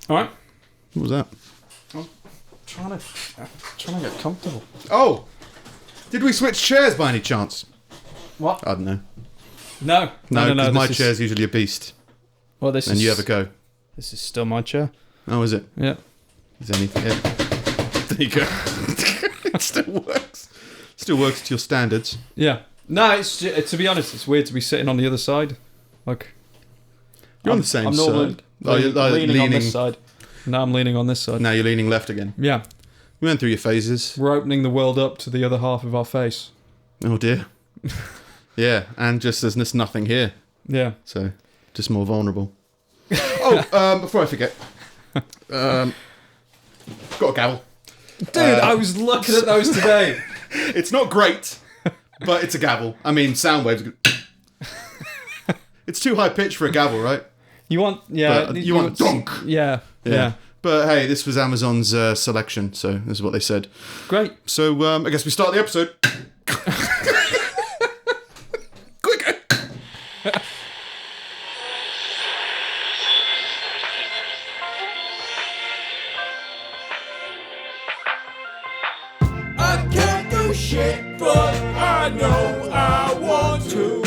All right. What was that? I'm trying to get comfortable. Oh! Did we switch chairs by any chance? What? I don't know. No. No, because my this chair's usually a beast. Well, this And is... you have a go. This is still my chair. Oh, is it? Yeah. Is there anything? Yeah. There you go. It still works. Still works to your standards. Yeah. No, it's to be honest, it's weird to be sitting on the other side. Like... You're on the same I'm normally side. Oh, you're leaning on this side. Now I'm leaning on this side. Now you're leaning left again. Yeah. We went through your phases. We're opening the world up to the other half of our face. Oh dear. Yeah, and just there's nothing here. Yeah. So, just more vulnerable. Before I forget. Got a gavel. Dude, I was looking at those today. It's not great, but it's a gavel. I mean, sound waves. It's too high pitched for a gavel, right? You want... Yeah. But you want donk. Yeah. Yeah. But hey, this was Amazon's selection, so this is what they said. Great. So I guess we start the episode. Quick. I can't do shit, but I know I want to.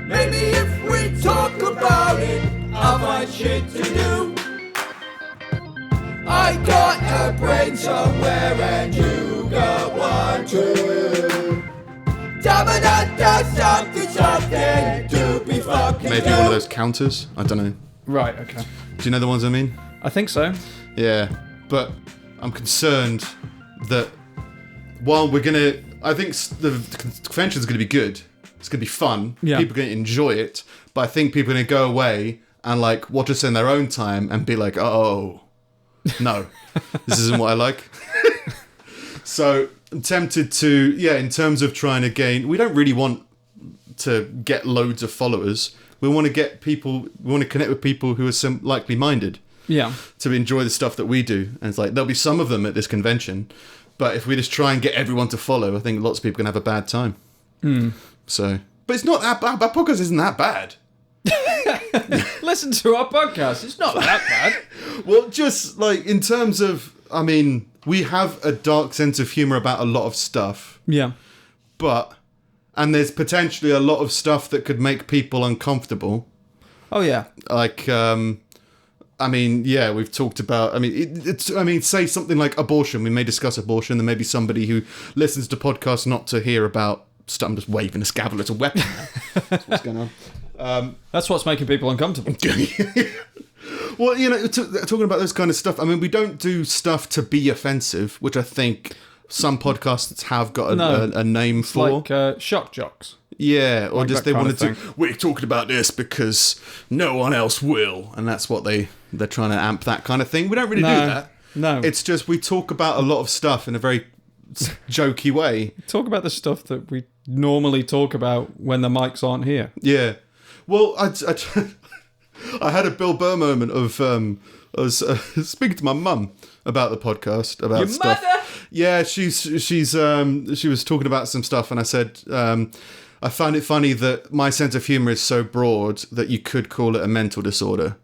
Maybe if we talk about it, I'll find shit to do. I got a brain somewhere and you got one too. Something to be fucking Maybe one of those counters. I don't know. Right, okay. Do you know the ones I mean? I think so. Yeah, but I'm concerned that while we're gonna, I think the convention's gonna be good. It's gonna be fun. Yeah. People are gonna enjoy it. But I think people are gonna go away and like watch us in their own time and be like, oh, no, this isn't what I like. So I'm tempted to, in terms of trying to gain, we don't really want to get loads of followers. We want to get people, we want to connect with people who are likely minded. Yeah. To enjoy the stuff that we do. And it's like, there'll be some of them at this convention, but if we just try and get everyone to follow, I think lots of people can have a bad time. So, but it's not that bad. Our podcast isn't that bad. Listen to our podcast. It's not that bad. Well, just like in terms of, I mean, we have a dark sense of humor about a lot of stuff, Yeah. and there's potentially a lot of stuff that could make people uncomfortable. Oh, yeah. Like, I mean, yeah, we've talked about, I mean, say something like abortion. We may discuss abortion. There may be somebody who listens to podcasts not to hear about stuff. I'm just waving a gavel as a weapon. That's what's going on. That's what's making people uncomfortable. Well, you know, talking about this kind of stuff, I mean, we don't do stuff to be offensive, which I think some podcasts have got a name for. Like shock jocks. Yeah, or Like just that they kind wanted of to, thing. we're talking about this because no one else will. And that's what they're trying to amp that kind of thing. We don't really do that. No. It's just we talk about a lot of stuff in a very jokey way. Talk about the stuff that we normally talk about when the mics aren't here. Yeah. Well, I had a Bill Burr moment of I was speaking to my mum about the podcast about Your stuff. mother? Yeah, she was talking about some stuff, and I said I find it funny that my sense of humor is so broad that you could call it a mental disorder.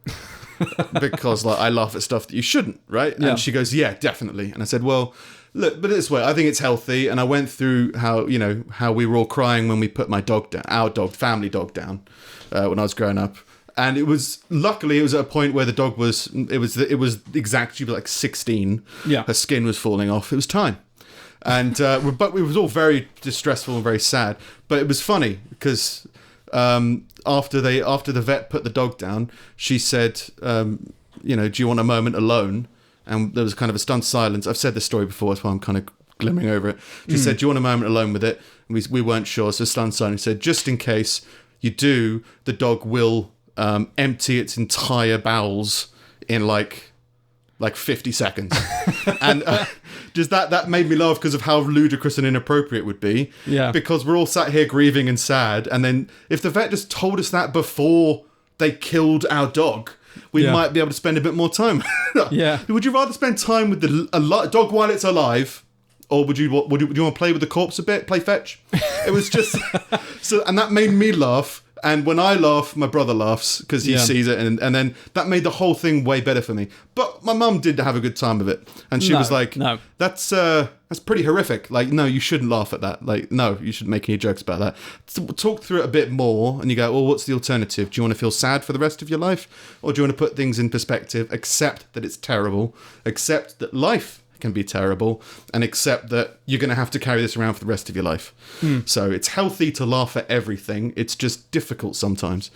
Because like I laugh at stuff that you shouldn't, right? Yeah. And she goes, "Yeah, definitely." And I said, "Well, look, but this way, I think it's healthy." And I went through how we were all crying when we put my dog down, our dog, family dog down, when I was growing up. And it was luckily it was at a point where the dog was exactly like 16. Yeah, her skin was falling off. It was time, and but it was all very distressful and very sad. But it was funny because after the vet put the dog down, she said, "Do you want a moment alone?" And there was kind of a stunned silence. I've said this story before, that's why I'm kind of glimmering over it. She said, "Do you want a moment alone with it?" And we weren't sure, so stunned silence. She said, "Just in case you do, the dog will empty its entire bowels in like 50 seconds." And just that made me laugh because of how ludicrous and inappropriate it would be. Yeah. Because we're all sat here grieving and sad, and then if the vet just told us that before they killed our dog, we might be able to spend a bit more time. Yeah. Would you rather spend time with the dog while it's alive, or would you want to play with the corpse a bit, play fetch? It was just so, and that made me laugh. And when I laugh, my brother laughs because he sees it, and then that made the whole thing way better for me. But my mum did have a good time of it, and she was like, no. That's pretty horrific. Like, no, you shouldn't laugh at that. Like, no, you shouldn't make any jokes about that. Talk through it a bit more, and you go, well, what's the alternative? Do you want to feel sad for the rest of your life? Or do you want to put things in perspective, accept that it's terrible, accept that life can be terrible, and accept that you're going to have to carry this around for the rest of your life. So it's healthy to laugh at everything. It's just difficult sometimes.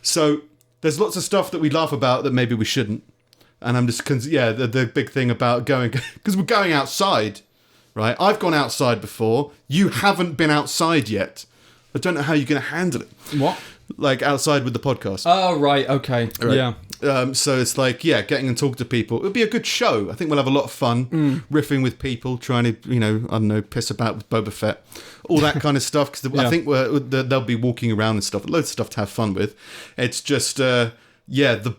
So there's lots of stuff that we laugh about that maybe we shouldn't. And I'm just, the big thing about going, because we're going outside, right? I've gone outside before. You haven't been outside yet. I don't know how you're going to handle it. What? Like outside with the podcast. Oh, right. Okay. Right. Yeah. So it's like, getting and talking to people. It'll be a good show. I think we'll have a lot of fun riffing with people, trying to, piss about with Boba Fett, all that kind of stuff. Because I think they'll be walking around and stuff, loads of stuff to have fun with. It's just, the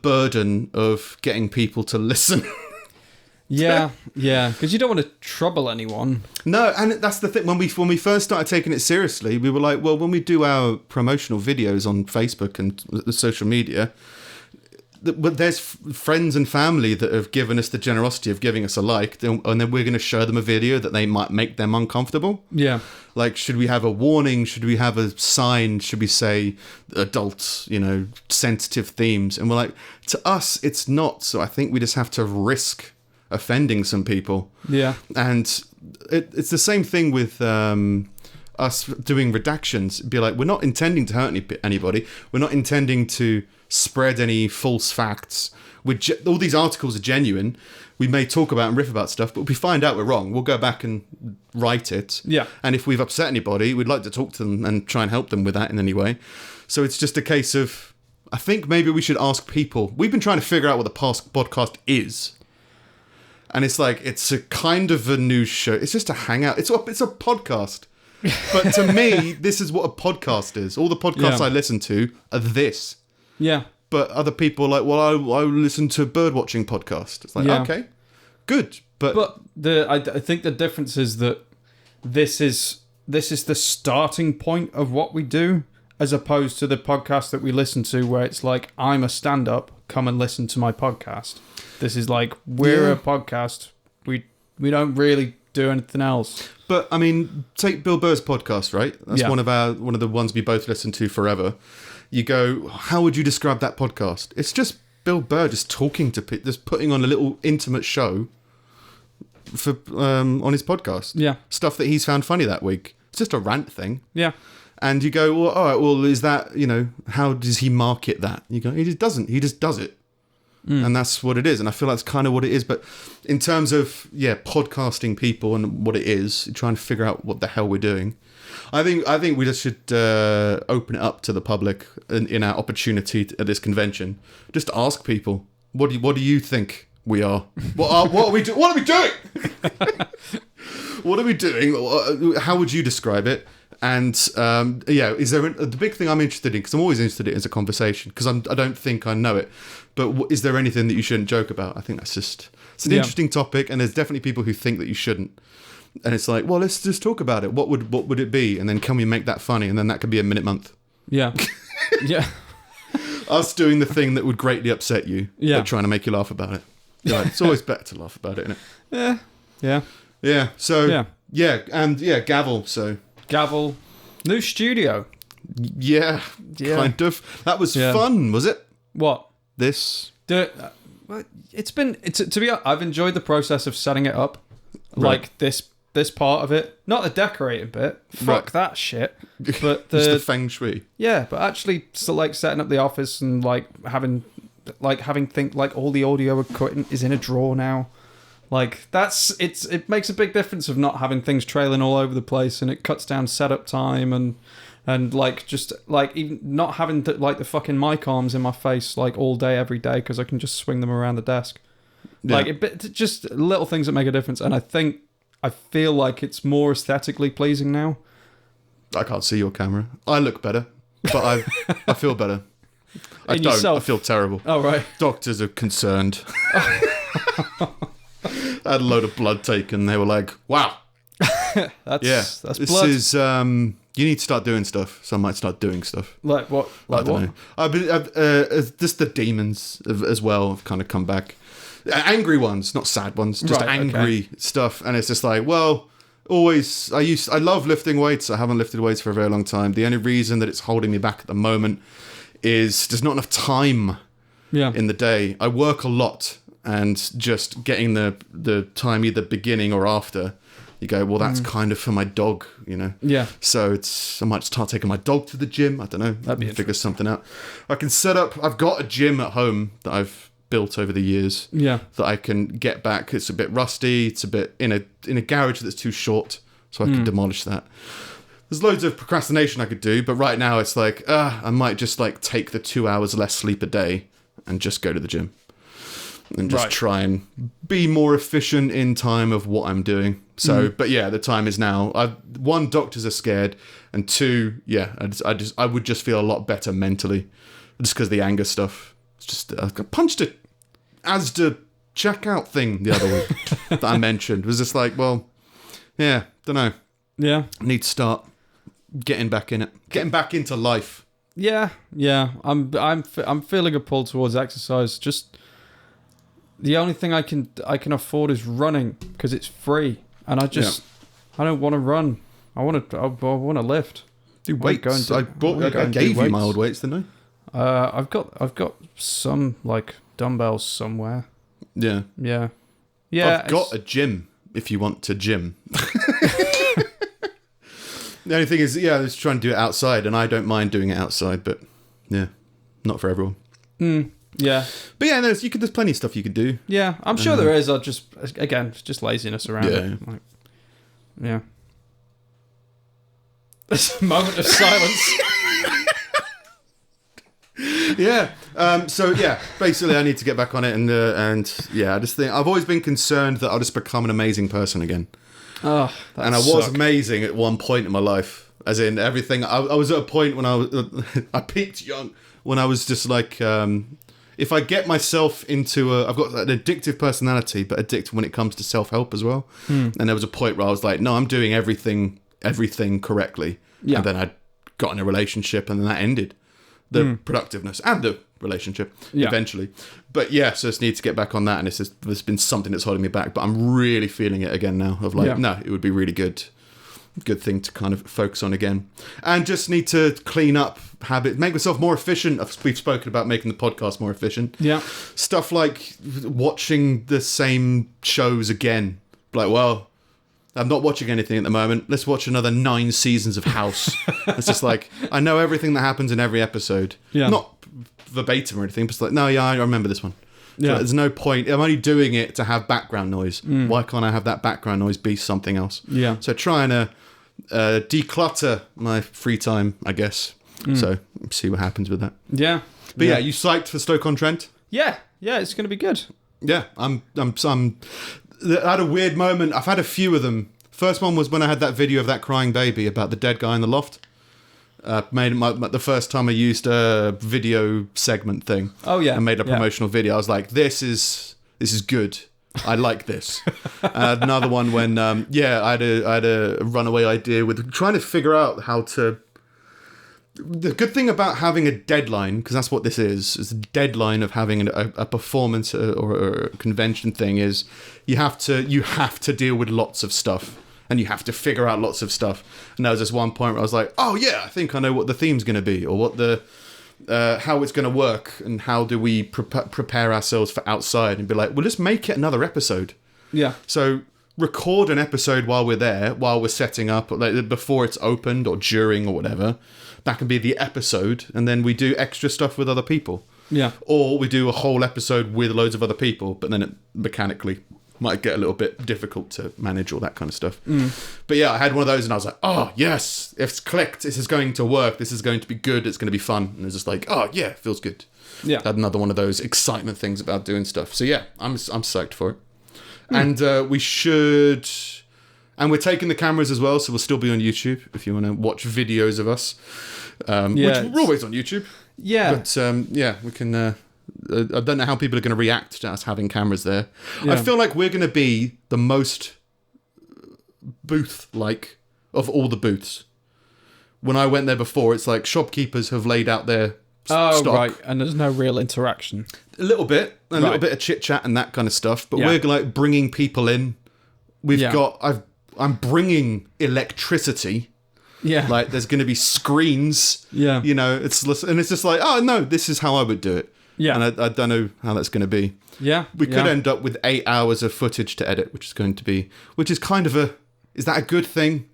burden of getting people to listen. Yeah, because you don't want to trouble anyone. No, and that's the thing. When we first started taking it seriously, we were like, well, when we do our promotional videos on Facebook and the social media, but there's friends and family that have given us the generosity of giving us a like, and then we're going to show them a video that they might make them uncomfortable. Yeah. Like, should we have a warning? Should we have a sign? Should we say adult, sensitive themes? And we're like, to us, it's not. So I think we just have to risk offending some people. Yeah. And it's the same thing with us doing redactions. It'd be like, we're not intending to hurt anybody. We're not intending to spread any false facts. All these articles are genuine. We may talk about and riff about stuff, but if we find out we're wrong, we'll go back and write it. Yeah. And if we've upset anybody, we'd like to talk to them and try and help them with that in any way. So it's just a case of, I think maybe we should ask people. We've been trying to figure out what the past podcast is. And it's like, it's a kind of a news show. It's just a hangout. It's a podcast. But to me, this is what a podcast is. All the podcasts I listen to are this. Yeah. But other people are like, well, I listen to a birdwatching podcast. It's like, okay, good. But I think the difference is that this is the starting point of what we do, as opposed to the podcast that we listen to where it's like, I'm a stand-up, come and listen to my podcast. This is like, we're a podcast. We don't really do anything else. But I mean, take Bill Burr's podcast, right? That's one of the ones we both listen to forever. You go, how would you describe that podcast? It's just Bill Burr just talking to people, just putting on a little intimate show for on his podcast. Yeah, stuff that he's found funny that week. It's just a rant thing. Yeah. And you go, well, all right, well, is that, how does he market that? You go, he just doesn't. He just does it. And that's what it is. And I feel that's kind of what it is. But in terms of, podcasting people and what it is, trying to figure out what the hell we're doing, I think we just should open it up to the public in our opportunity at this convention. Just ask people, what do you think we are? What are we doing? What are we doing? What are we doing? How would you describe it? And is there the big thing I'm interested in, because I'm always interested in it as a conversation, because I don't think I know it, but is there anything that you shouldn't joke about? I think it's an interesting topic, and there's definitely people who think that you shouldn't, and it's like, well, let's just talk about it. What would it be? And then can we make that funny? And then that could be a minute month. Yeah. Yeah. Us doing the thing that would greatly upset you, but trying to make you laugh about it. You're like, it's always better to laugh about it, isn't it? Yeah. So gavel. So gavel, new studio. Yeah, kind of. That was fun, was it? What? This? It's been. To be honest, I've enjoyed the process of setting it up, like this part of it. Not the decorating bit. Fuck that shit. But just the feng shui. Yeah, but actually, like setting up the office and having think like all the audio equipment is in a drawer now. Like it makes a big difference of not having things trailing all over the place, and it cuts down setup time and even not having the fucking mic arms in my face all day every day, because I can just swing them around the desk. Yeah. Just little things that make a difference, and I feel like it's more aesthetically pleasing now. I can't see your camera. I look better, but I feel better. I don't. Yourself? I feel terrible. Oh right. Doctors are concerned. I had a load of blood taken. They were like, "Wow, that's blood." This is You need to start doing stuff. So I might start doing stuff. Like what? I don't know. Just the demons as well have kind of come back. Angry ones, not sad ones. Just angry stuff. And it's just like, well, always. I love lifting weights. I haven't lifted weights for a very long time. The only reason that it's holding me back at the moment is there's not enough time in the day. I work a lot, and just getting the time either beginning or after. You go, well, that's kind of for my dog, you know? Yeah. So I might start taking my dog to the gym. I don't know. That'd be figure something out. I can set up, I've got a gym at home that I've built over the years. Yeah. That I can get back. It's a bit rusty. It's a bit in a garage that's too short. So I can demolish that. There's loads of procrastination I could do. But right now it's like, I might just like take the 2 hours less sleep a day and just go to the gym. And just try and be more efficient in time of what I'm doing. So, but yeah, the time is now. One, doctors are scared, and two, I would just feel a lot better mentally, just because the anger stuff. It's just I punched a Asda checkout thing the other week that I mentioned. It was just like, well, yeah, don't know. Yeah, need to start getting back in it, getting back into life. Yeah. I'm feeling a pull towards exercise. Just the only thing I can afford is running because it's free. And I don't want to run. I want to lift. Do weights. I gave you my old weights, didn't I? I've got some like dumbbells somewhere. Yeah. Yeah. Yeah. I've got a gym if you want to gym. The only thing is, I was trying to do it outside, and I don't mind doing it outside, but not for everyone. Yeah. But yeah, there's plenty of stuff you could do. Yeah, I'm sure there is. It's just laziness around it. Yeah. There's a moment of silence. Basically I need to get back on it, and I just think I've always been concerned that I'll just become an amazing person again. Oh, and I was amazing at one point in my life, as in everything. I was at a point when I peaked young, when I was just like, if I get myself into I've got an addictive personality, but addicted when it comes to self-help as well. And there was a point where I was like, no, I'm doing everything correctly. Yeah. And then I got in a relationship, and then that ended the productiveness and the relationship eventually. But so I just need to get back on that, and there's been something that's holding me back, but I'm really feeling it again now of like, no, it would be really good thing to kind of focus on again, and just need to clean up habits, make myself more efficient. We've spoken about making the podcast more efficient. Yeah. Stuff like watching the same shows again. Like, well, I'm not watching anything at the moment. Let's watch another 9 seasons of House. It's just like, I know everything that happens in every episode. Yeah. Not verbatim or anything, but it's like, no, I remember this one. Yeah. So there's no point. I'm only doing it to have background noise. Why can't I have that background noise be something else? Yeah. So trying to declutter my free time, I guess. So see what happens with that. Yeah. But you psyched for StokeConTrent? Yeah, it's going to be good. Yeah, I'm I had a weird moment. I've had a few of them. First one was when I had that video of that crying baby about the dead guy in the loft. Made the first time I used a video segment thing. Oh yeah, and made a promotional video. I was like, this is good. I like this. Another one when I had a runaway idea with trying to figure out how to. The good thing about having a deadline, because that's what this is the deadline of having a performance or a convention thing, is you have to deal with lots of stuff, and you have to figure out lots of stuff. And there was this one point where I was like, oh yeah, I think I know what the theme's going to be, or what the how it's going to work, and how do we prepare ourselves for outside, and be like, well, just make it another episode. Yeah. So record an episode while we're there, while we're setting up, like before it's opened or during or whatever. That can be the episode, and then we do extra stuff with other people. Yeah. Or we do a whole episode with loads of other people, but then it mechanically might get a little bit difficult to manage all that kind of stuff. But yeah, I had one of those, and I was like, oh, yes, if it's clicked, this is going to work. This is going to be good. It's going to be fun. And it's just like, oh, yeah, it feels good. Yeah. I had another one of those excitement things about doing stuff. So yeah, I'm psyched for it. And we should... And we're taking the cameras as well, so we'll still be on YouTube if you want to watch videos of us. Which we're always on YouTube. Yeah. But we can... I don't know how people are going to react to us having cameras there. Yeah. I feel like we're going to be the most booth-like of all the booths. When I went there before, it's like shopkeepers have laid out their Oh, stock. right. And there's no real interaction. A little bit Right. of chit chat and that kind of stuff. But Yeah. we're like bringing people in. We've Yeah. got. I'm bringing electricity. Yeah. Like there's going to be screens. Yeah. You know, it's just like, oh no, this is how I would do it. Yeah. And I don't know how that's going to be. Yeah. We could end up with 8 hours of footage to edit, which is kind of is that a good thing?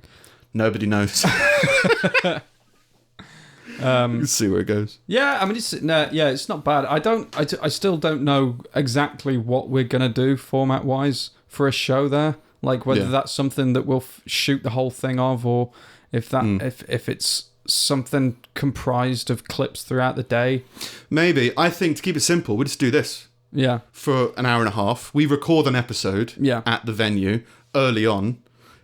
Nobody knows. Let's see where it goes. Yeah, I mean, it's not bad. I still don't know exactly what we're gonna do format wise for a show there. Like whether that's something that we'll shoot the whole thing of, or if that if it's something comprised of clips throughout the day. Maybe. I think to keep it simple, we just do this Yeah, for an hour and a half. We record an episode at the venue early on.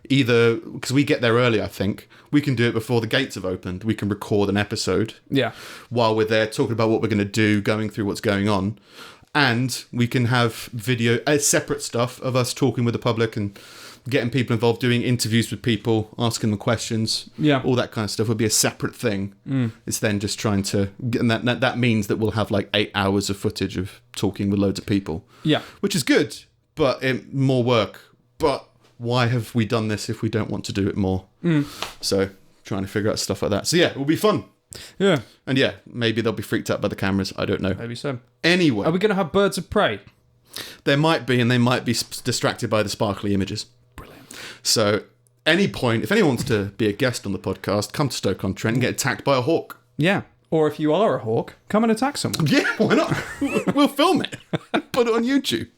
Either because we get there early, I think we can do it before the gates have opened. We can record an episode while we're there talking about what we're going to do, going through what's going on, and we can have video separate stuff of us talking with the public and getting people involved, doing interviews with people, asking them questions, all that kind of stuff would be a separate thing. It's then just trying to, and that means that we'll have like 8 hours of footage of talking with loads of people, which is good, but more work. But why have we done this if we don't want to do it more? So trying to figure out stuff like that. So yeah, it will be fun. Yeah. And yeah, maybe they'll be freaked out by the cameras. I don't know. Maybe so. Anyway. Are we going to have birds of prey? There might be, and they might be distracted by the sparkly images. Brilliant. So any point, if anyone wants to be a guest on the podcast, come to StokeConTrent and get attacked by a hawk. Yeah. Or if you are a hawk, come and attack someone. Yeah, why not? We'll film it. Put it on YouTube.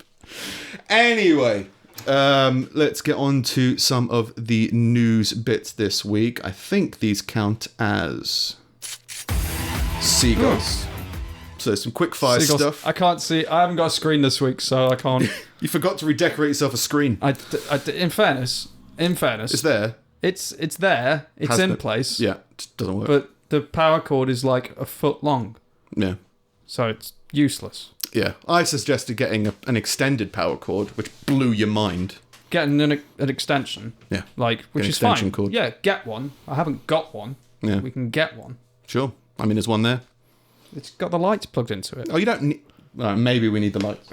Anyway. Let's get on to some of the news bits this week. I think these count as seagulls. So some quick fire Seagulls. stuff. I can't see. I haven't got a screen this week, so I can't. You forgot to redecorate yourself a screen. In fairness, It's there. It's there. It's Has in been. place. Yeah, it doesn't work. But the power cord is like a foot long, Yeah. so it's useless. Yeah. I suggested getting an extended power cord, which blew your mind. Getting an extension, Yeah. which An is fine. extension cord. Yeah, get one. I haven't got one. Yeah. We can get one. Sure. I mean, there's one there. It's got the lights plugged into it. Oh, you don't need... maybe we need the lights.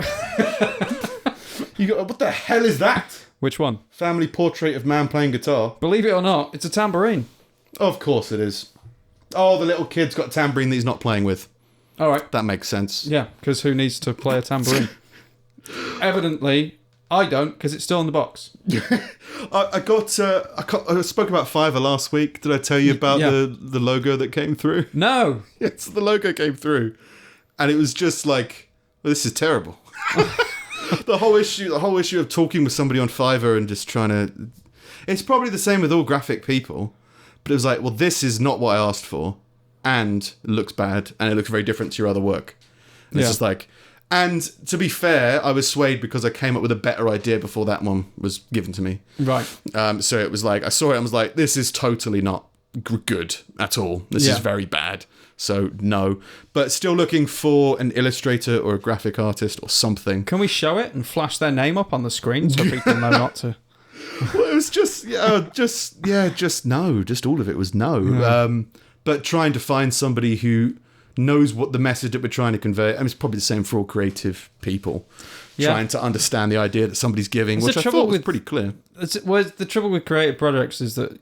What the hell is that? Which one? Family portrait of man playing guitar. Believe it or not, it's a tambourine. Of course it is. Oh, the little kid's got a tambourine that he's not playing with. All right. That makes sense. Yeah, because who needs to play a tambourine? Evidently, I don't, because it's still in the box. I spoke about Fiverr last week. Did I tell you about the logo that came through? No. Yes, the logo came through, and it was just like, well, this is terrible. the whole issue of talking with somebody on Fiverr and just trying to. It's probably the same with all graphic people, but it was like, well, this is not what I asked for, and it looks bad, and it looks very different to your other work. And it's just like. And to be fair, I was swayed because I came up with a better idea before that one was given to me. Right. So it was like, I saw it and was like, this is totally not good at all. This is very bad. So no. But still looking for an illustrator or a graphic artist or something. Can we show it and flash their name up on the screen so people know not to? Well, it was just no. Just all of it was no. Yeah. But trying to find somebody who knows what the message that we're trying to convey. I mean, it's probably the same for all creative people. Trying to understand the idea that somebody's giving, which I thought was pretty clear. The trouble with creative projects is that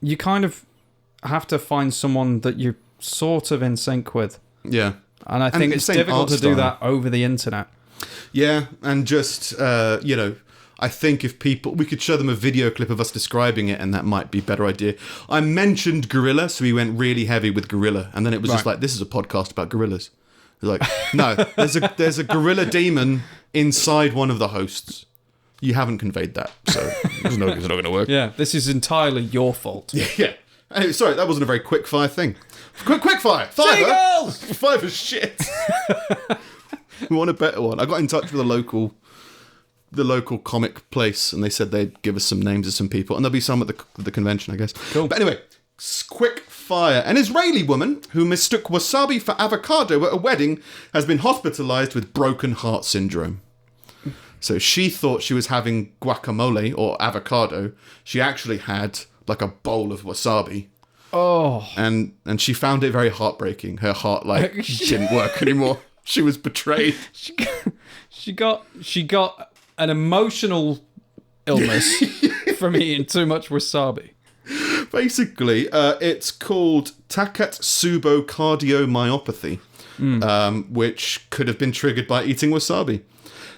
you kind of have to find someone that you're sort of in sync with. Yeah. And I think it's difficult to do that over the internet. Yeah, and just, I think if we could show them a video clip of us describing it, and that might be a better idea. I mentioned gorilla, so we went really heavy with gorilla, and then it was just like, this is a podcast about gorillas. It's like, no, there's a gorilla demon inside one of the hosts. You haven't conveyed that, so it's not going to work. Yeah, this is entirely your fault. Yeah. Anyway, sorry, that wasn't a very quick fire thing. Quick fire! Seagulls! Fiverr's shit. We want a better one. I got in touch with the local comic place, and they said they'd give us some names of some people, and there'll be some at the convention, I guess. Cool. But anyway, quick fire. An Israeli woman who mistook wasabi for avocado at a wedding has been hospitalized with broken heart syndrome. So she thought she was having guacamole or avocado. She actually had like a bowl of wasabi. Oh. And she found it very heartbreaking. Her heart didn't work anymore. She was betrayed. She got an emotional illness from eating too much wasabi. Basically, it's called Takotsubo cardiomyopathy, which could have been triggered by eating wasabi.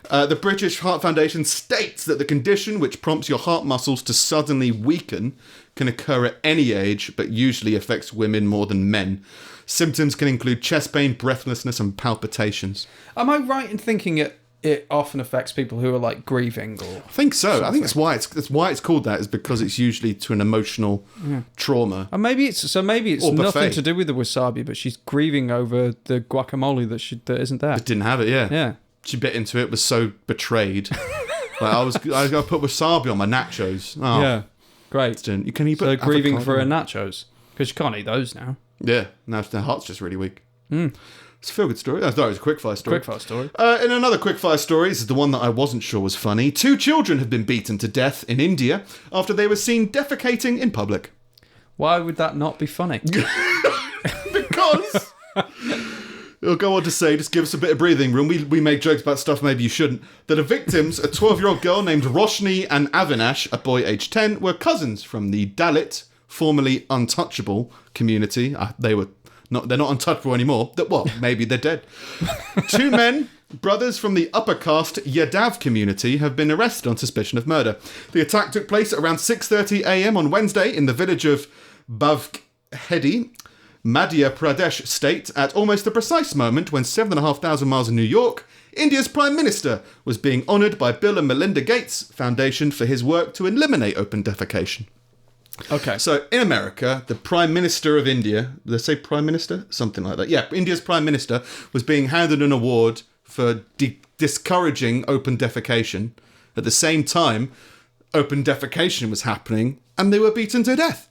The British Heart Foundation states that the condition, which prompts your heart muscles to suddenly weaken, can occur at any age, but usually affects women more than men. Symptoms can include chest pain, breathlessness, and palpitations. Am I right in thinking it often affects people who are like grieving or? I think so. Something. I think that's why it's called that, is because it's usually to an emotional trauma. And maybe it's Or nothing buffet. to do with the wasabi, but she's grieving over the guacamole that isn't there. It didn't have it, yeah. Yeah. She bit into it, was so betrayed. I was going to put wasabi on my nachos. Oh, Yeah. Great. Can you put So grieving avocado for her on? nachos because you can't eat those now. Yeah, now their heart's just really weak. It's a feel-good story. I thought it was a quickfire story. Quickfire story. In another quickfire story, this is the one that I wasn't sure was funny. 2 children have been beaten to death in India after they were seen defecating in public. Why would that not be funny? Because... It'll go on to say, just give us a bit of breathing room. We make jokes about stuff maybe you shouldn't. That the victims, a 12-year-old girl named Roshni and Avinash, a boy aged 10, were cousins from the Dalit, formerly untouchable community. They're not untouchable anymore. Maybe they're dead. 2 men, brothers from the upper caste Yadav community, have been arrested on suspicion of murder. The attack took place at around 6:30 a.m. on Wednesday in the village of Bavkhedi, Madhya Pradesh state, at almost the precise moment when 7,500 miles in New York, India's Prime Minister was being honoured by Bill and Melinda Gates Foundation for his work to eliminate open defecation. Okay. So in America, the Prime Minister of India, did they say Prime Minister? Something like that. Yeah, India's Prime Minister was being handed an award for discouraging open defecation. At the same time, open defecation was happening and they were beaten to death.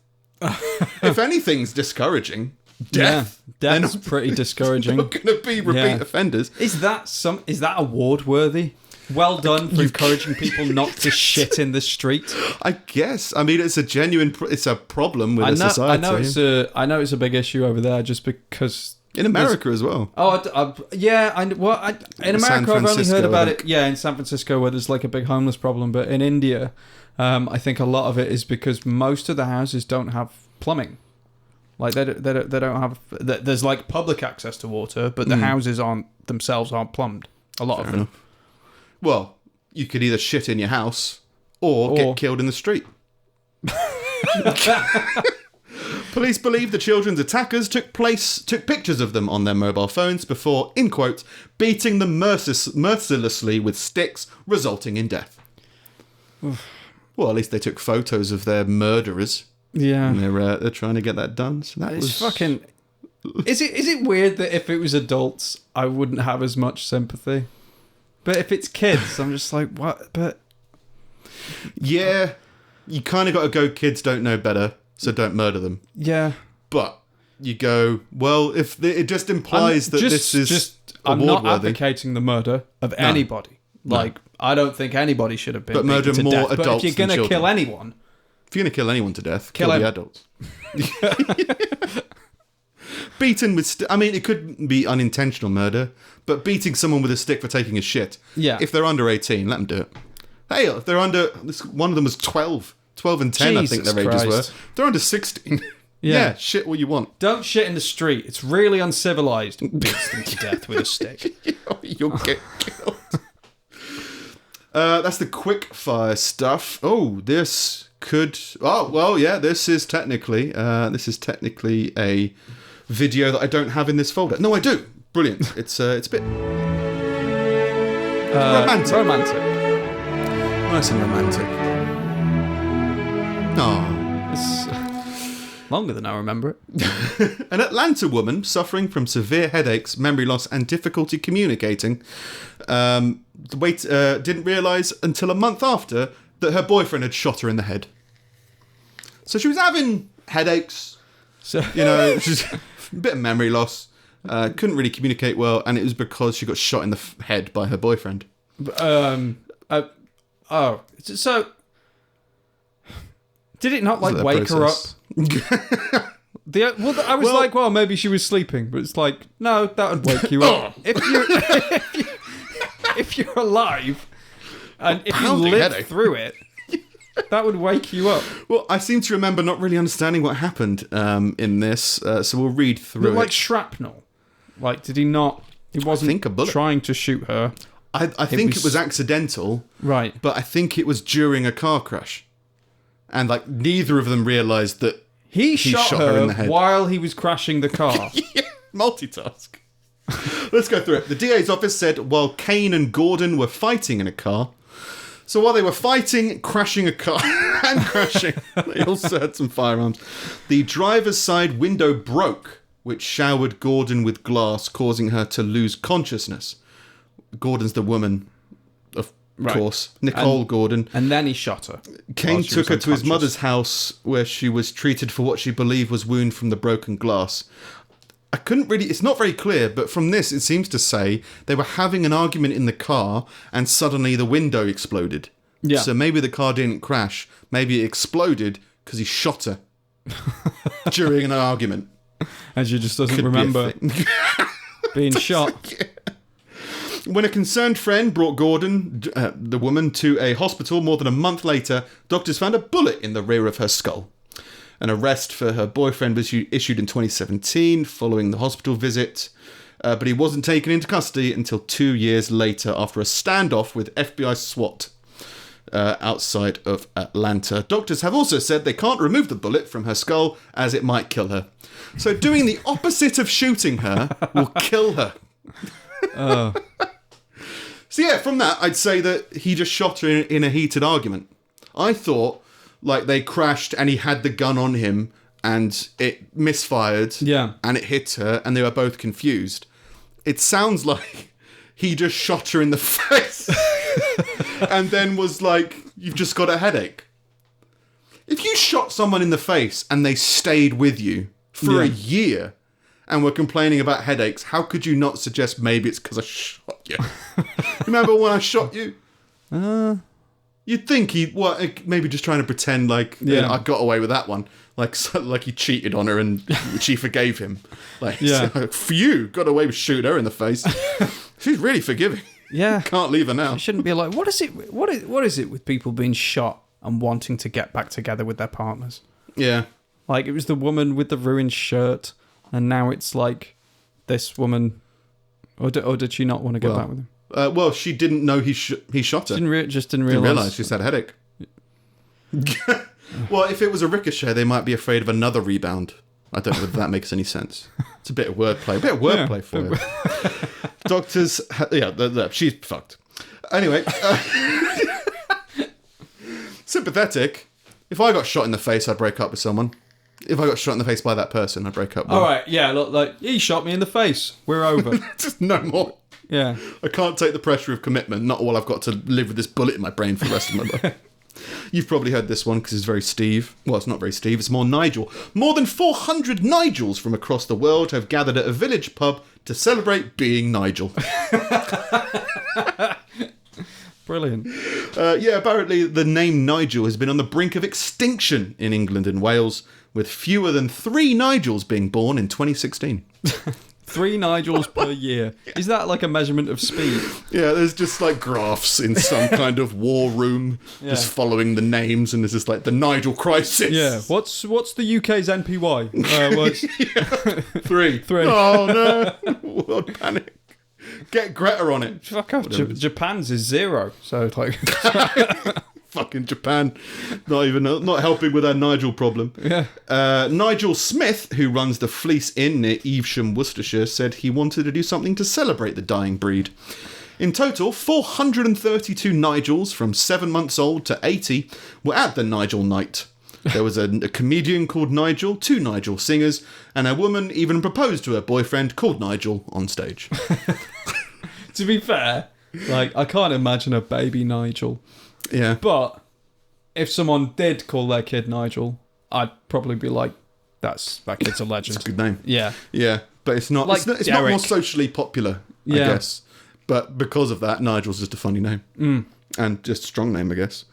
If anything's discouraging, death. Yeah, death's pretty discouraging. They're not going to be repeat offenders. Is that award worthy? Well done for encouraging people not to shit in the street. I guess. I mean, it's a genuine. It's a problem with society. I know it's a big issue over there, just because in America as well. In America I've only heard about it. Yeah, in San Francisco where there's like a big homeless problem, but in India, I think a lot of it is because most of the houses don't have plumbing. Like they don't have. There's like public access to water, but the houses aren't plumbed. A lot of them. Enough. Well, you could either shit in your house or get killed in the street. Police believe the children's attackers took pictures of them on their mobile phones before, in quote, beating them mercilessly with sticks, resulting in death. Well, at least they took photos of their murderers. Yeah, and they're trying to get that done. So that was fucking. Is it weird that if it was adults, I wouldn't have as much sympathy? But if it's kids, I'm just like, what? But yeah, you kind of got to go. Kids don't know better, so don't murder them. Yeah, but you go, well, if it just implies this is I'm not award-worthy. advocating the murder of anybody. Like, I don't think anybody should have been. But murder beaten to more death. adults But if you're than going to kill children. anyone, if you're going to kill anyone to death, kill the adults. Beaten with I mean, it could be unintentional murder, but beating someone with a stick for taking a shit. Yeah. If they're under 18, let them do it. Hey, if they're under... One of them was 12. 12 and 10, I think Jesus their ages were. Christ. They're under 16. Yeah, shit what you want. don't shit in the street. It's really uncivilized. Beats them to death with a stick. You'll get killed. That's the quick fire stuff. Oh, this could... Oh, well, yeah, this is technically a video that I don't have in this folder. No, I do. Brilliant. It's a bit... romantic. Romantic. Nice and romantic. Oh. It's longer than I remember it. An Atlanta woman suffering from severe headaches, memory loss, and difficulty communicating didn't realise until a month after that her boyfriend had shot her in the head. So she was having headaches, So she's a bit of memory loss, couldn't really communicate well, and it was because she got shot in the head by her boyfriend. So did it not like wake her up? I was like, well, maybe she was sleeping, but it's like, no, that would wake you up. If you're alive and if you live through it, that would wake you up. Well, I seem to remember not really understanding what happened in this, so we'll read through it. Like shrapnel. Like, did he not? He wasn't trying to shoot her. I think it was accidental. Right. But I think it was during a car crash. And, like, neither of them realised that he shot her in the head while he was crashing the car. Yeah, multitask. Let's go through it. The DA's office said while Kane and Gordon were fighting in a car. So while they were fighting, crashing a car, and crashing, they also had some firearms. The driver's side window broke, which showered Gordon with glass, causing her to lose consciousness. Gordon's the woman, of course. Nicole Gordon. And then he shot her. Kane took her to his mother's house, where she was treated for what she believed was wound from the broken glass. I couldn't really... It's not very clear, but from this, it seems to say they were having an argument in the car, and suddenly the window exploded. Yeah. So maybe the car didn't crash. Maybe it exploded because he shot her during an argument. And she just doesn't remember being shot. Yeah. When a concerned friend brought Gordon, the woman, to a hospital more than a month later, doctors found a bullet in the rear of her skull. An arrest for her boyfriend was issued in 2017 following the hospital visit, but he wasn't taken into custody until 2 years later after a standoff with FBI SWAT outside of Atlanta. Doctors have also said they can't remove the bullet from her skull as it might kill her. So doing the opposite of shooting her will kill her. So yeah, from that, I'd say that he just shot her in a heated argument. I thought, like, they crashed and he had the gun on him and it misfired and it hit her and they were both confused. It sounds like he just shot her in the face and then was like, you've just got a headache. If you shot someone in the face and they stayed with you for a year and were complaining about headaches, how could you not suggest maybe it's because I shot you? Remember when I shot you? You'd think maybe just trying to pretend like I got away with that one, like he cheated on her and she forgave him. Like, for you, got away with shooting her in the face. She's really forgiving. Yeah, can't leave her now. You shouldn't be like, what is it with people being shot and wanting to get back together with their partners? Yeah, like it was the woman with the ruined shirt, and now it's like this woman, or did she not want to get back with him? Well, she didn't know he shot her. Didn't realise. Didn't realise she just had a headache. Well, if it was a ricochet, they might be afraid of another rebound. I don't know whether that makes any sense. It's a bit of wordplay. For you. Doctors... she's fucked. Anyway. Sympathetic. If I got shot in the face, I'd break up with someone. If I got shot in the face by that person, I'd break up with them. All right, yeah, look, like, he shot me in the face. We're over. Just no more. Yeah. I can't take the pressure of commitment, not while I've got to live with this bullet in my brain for the rest of my life. You've probably heard this one because it's very Steve. Well, it's not very Steve, it's more Nigel. More than 400 Nigels from across the world have gathered at a village pub to celebrate being Nigel. Brilliant. Apparently the name Nigel has been on the brink of extinction in England and Wales, with fewer than 3 Nigels being born in 2016. 3 Nigels per year. Is that like a measurement of speed? Yeah, there's just like graphs in some kind of war room, just following the names, and there's just like the Nigel crisis. Yeah. What's the UK's NPY? 3. Oh no! World panic. Get Greta on it. Fuck off. Japan's is 0. So like. Fucking Japan, not helping with our Nigel problem. Yeah. Nigel Smith, who runs the Fleece Inn near Evesham, Worcestershire, said he wanted to do something to celebrate the dying breed. In total, 432 Nigels from 7 months old to 80 were at the Nigel night. There was a comedian called Nigel, 2 Nigel singers, and a woman even proposed to her boyfriend called Nigel on stage. To be fair, like, I can't imagine a baby Nigel. Yeah. But if someone did call their kid Nigel, I'd probably be like, that kid's a legend. It's a good name. Yeah. Yeah. But it's not like it's not more socially popular, I guess. But because of that, Nigel's just a funny name. And just a strong name, I guess.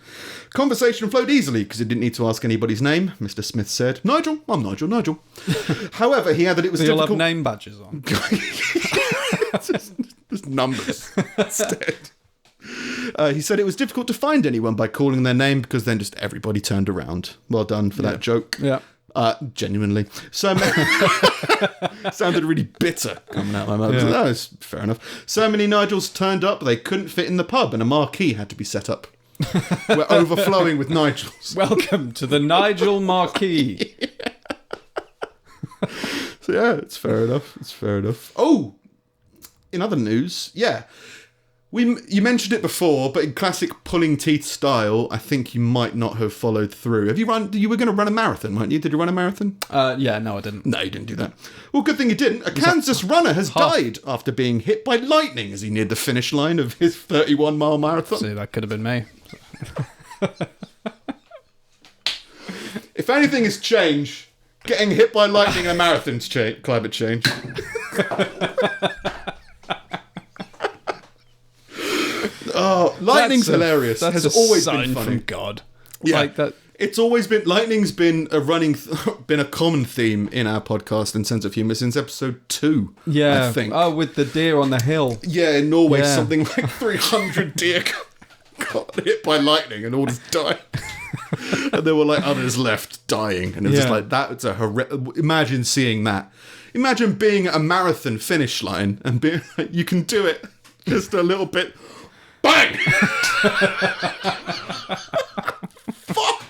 Conversation flowed easily because he didn't need to ask anybody's name. Mr. Smith said, Nigel, I'm Nigel. However, he added it was So you'll difficult. have name badges on. Just numbers instead. He said it was difficult to find anyone by calling their name because then just everybody turned around. Well done for that joke. Yeah. Genuinely. So sounded really bitter coming out of my mouth. Yeah. No, it's fair enough. So many Nigels turned up, they couldn't fit in the pub and a marquee had to be set up. We're overflowing with Nigels. Welcome to the Nigel Marquee. So yeah, it's fair enough. Oh, in other news, yeah. You mentioned it before, but in classic pulling teeth style, I think you might not have followed through. You were going to run a marathon, weren't you? Did you run a marathon? Yeah, no, I didn't. No, you didn't do that. Well, good thing you didn't. A Kansas runner has died after being hit by lightning as he neared the finish line of his 31-mile marathon. See, that could have been me. If anything has changed, getting hit by lightning in a marathon's climate change. Oh, lightning's hilarious. That's has a always sign been funny. from God. Yeah, Like that. It's always been lightning's been a common theme in our podcast and sense of humour since episode 2. Yeah. I think. Oh, with the deer on the hill. Yeah, in Norway, Yeah. something like 300 deer got hit by lightning and all just died. And there were like others left dying, and it was just Yeah. like that's a imagine seeing that. Imagine being at a marathon finish line and being like, you can do it, just a little bit. Bang! Fuck!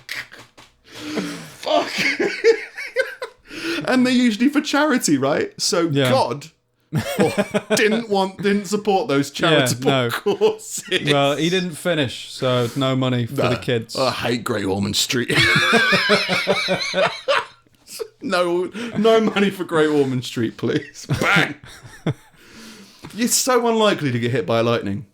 And they're usually for charity, right? So Yeah. God didn't support those charitable no. causes. Well, he didn't finish, so no money for the kids. I hate Great Ormond Street. No money for Great Ormond Street, please. Bang! It's so unlikely to get hit by lightning.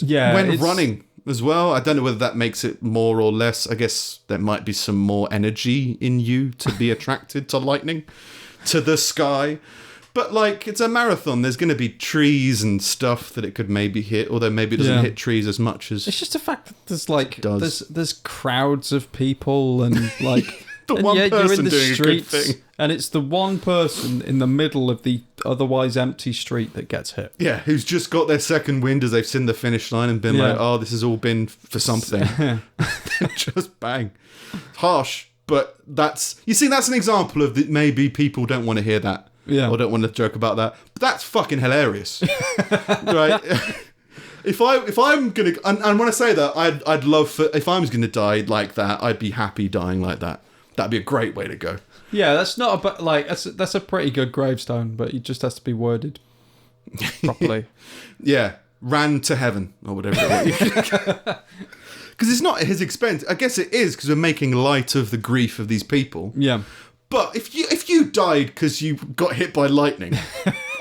Yeah, When it's- running as well. I don't know whether that makes it more or less. I guess there might be some more energy in you to be attracted to lightning, to the sky. But like, it's a marathon. There's going to be trees and stuff that it could maybe hit, although maybe it doesn't Yeah. hit trees as much as It's just the fact that there's like does. there's crowds of people and like The and one yet you're person in the doing a good streets thing. and it's the one person in the middle of the otherwise empty street that gets hit. Yeah, who's just got their second wind as they've seen the finish line and been Yeah. like, oh, this has all been for something. Just bang. Harsh, but that's an example of the, maybe people don't want to hear that. Yeah. Or don't want to joke about that. But that's fucking hilarious. Right? If I'm gonna, and when I say that, I'd love for, if I was gonna die like that, I'd be happy dying like that. That'd be a great way to go. Yeah, that's not a like that's a pretty good gravestone, but it just has to be worded properly. Yeah, ran to heaven or whatever it was. Because it's not at his expense. I guess it is because we're making light of the grief of these people. Yeah. But if you died because you got hit by lightning,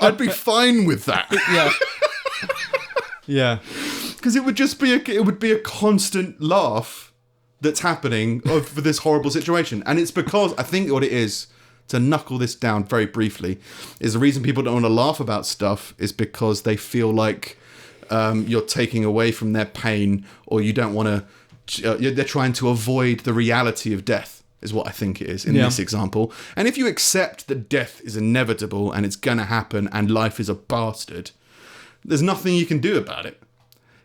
I'd be fine with that. Yeah. Yeah. Because it would just be a constant laugh that's happening for this horrible situation. And it's because I think what it is, to knuckle this down very briefly, is the reason people don't want to laugh about stuff is because they feel like you're taking away from their pain, or you don't want to. They're trying to avoid the reality of death. Is what I think it is in this example. And if you accept that death is inevitable and it's going to happen and life is a bastard, there's nothing you can do about it.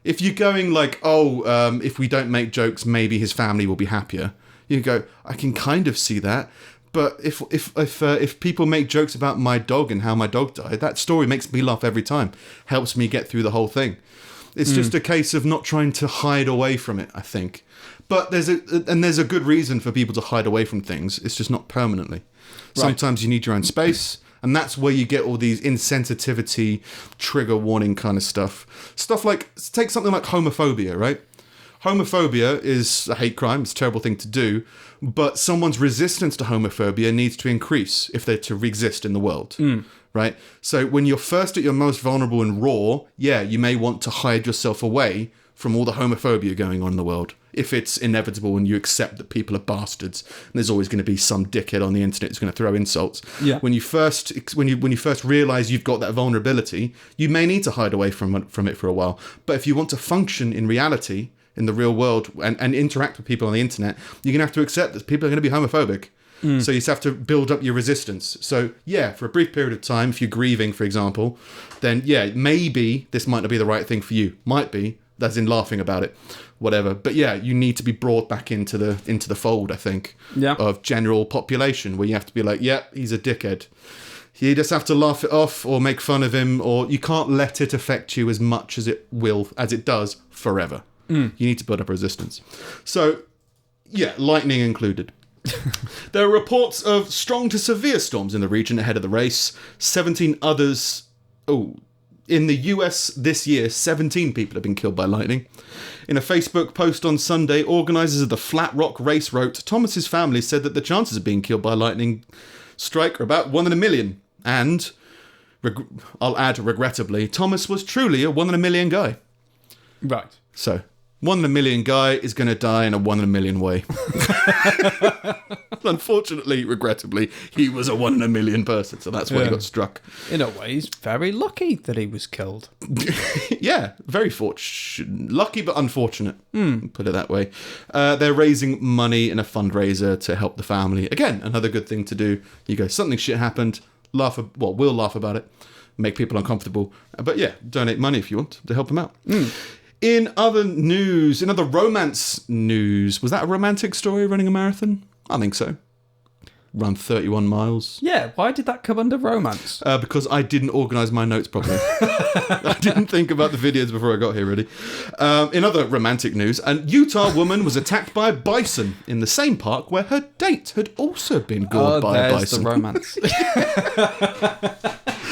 If you're going like, if we don't make jokes, maybe his family will be happier. You go, I can kind of see that. But if people make jokes about my dog and how my dog died, that story makes me laugh every time. Helps me get through the whole thing. It's just a case of not trying to hide away from it, I think. But there's a good reason for people to hide away from things. It's just not permanently. Right. Sometimes you need your own space, and that's where you get all these insensitivity, trigger warning kind of stuff. Stuff like, take something like homophobia, right? Homophobia is a hate crime. It's a terrible thing to do. But someone's resistance to homophobia needs to increase if they're to exist in the world. Right? So when you're first at your most vulnerable and raw, you may want to hide yourself away from all the homophobia going on in the world. If it's inevitable and you accept that people are bastards, and there's always going to be some dickhead on the internet who's going to throw insults. Yeah. When you first realize you've got that vulnerability, you may need to hide away from it for a while. But if you want to function in reality, in the real world and interact with people on the internet, you're going to have to accept that people are going to be homophobic. So you just have to build up your resistance. So yeah, for a brief period of time, if you're grieving, for example, then yeah, maybe this might not be the right thing for you. Might be, as in laughing about it, whatever. But yeah, you need to be brought back into the fold, I think, of general population, where you have to be like, yeah, he's a dickhead. You just have to laugh it off or make fun of him, or you can't let it affect you as much as it does forever. You need to build up resistance. So yeah, lightning included. There are reports of strong to severe storms in the region ahead of the race. 17 others. In the US this year, 17 people have been killed by lightning. In a Facebook post on Sunday, organisers of the Flat Rock race wrote, Thomas's family said that the chances of being killed by lightning strike are about 1 in a million. And, I'll add regrettably, Thomas was truly a 1 in a million guy. Right. So, 1 in a million guy is going to die in a 1 in a million way. Unfortunately, regrettably, he was a 1 in a million person, so that's why he got struck. In a way, he's very lucky that he was killed. Yeah, very fortunate. Lucky but unfortunate, put it that way. They're raising money in a fundraiser to help the family. Again, another good thing to do. You go, something shit happened, we'll laugh about it, make people uncomfortable. But yeah, donate money if you want to help them out. In other romance news, was that a romantic story, running a marathon? I think so. Run 31 miles. Yeah, why did that come under romance? Because I didn't organise my notes properly. I didn't think about the videos before I got here, really. In other romantic news, a Utah woman was attacked by a bison in the same park where her date had also been gored by a bison. The romance.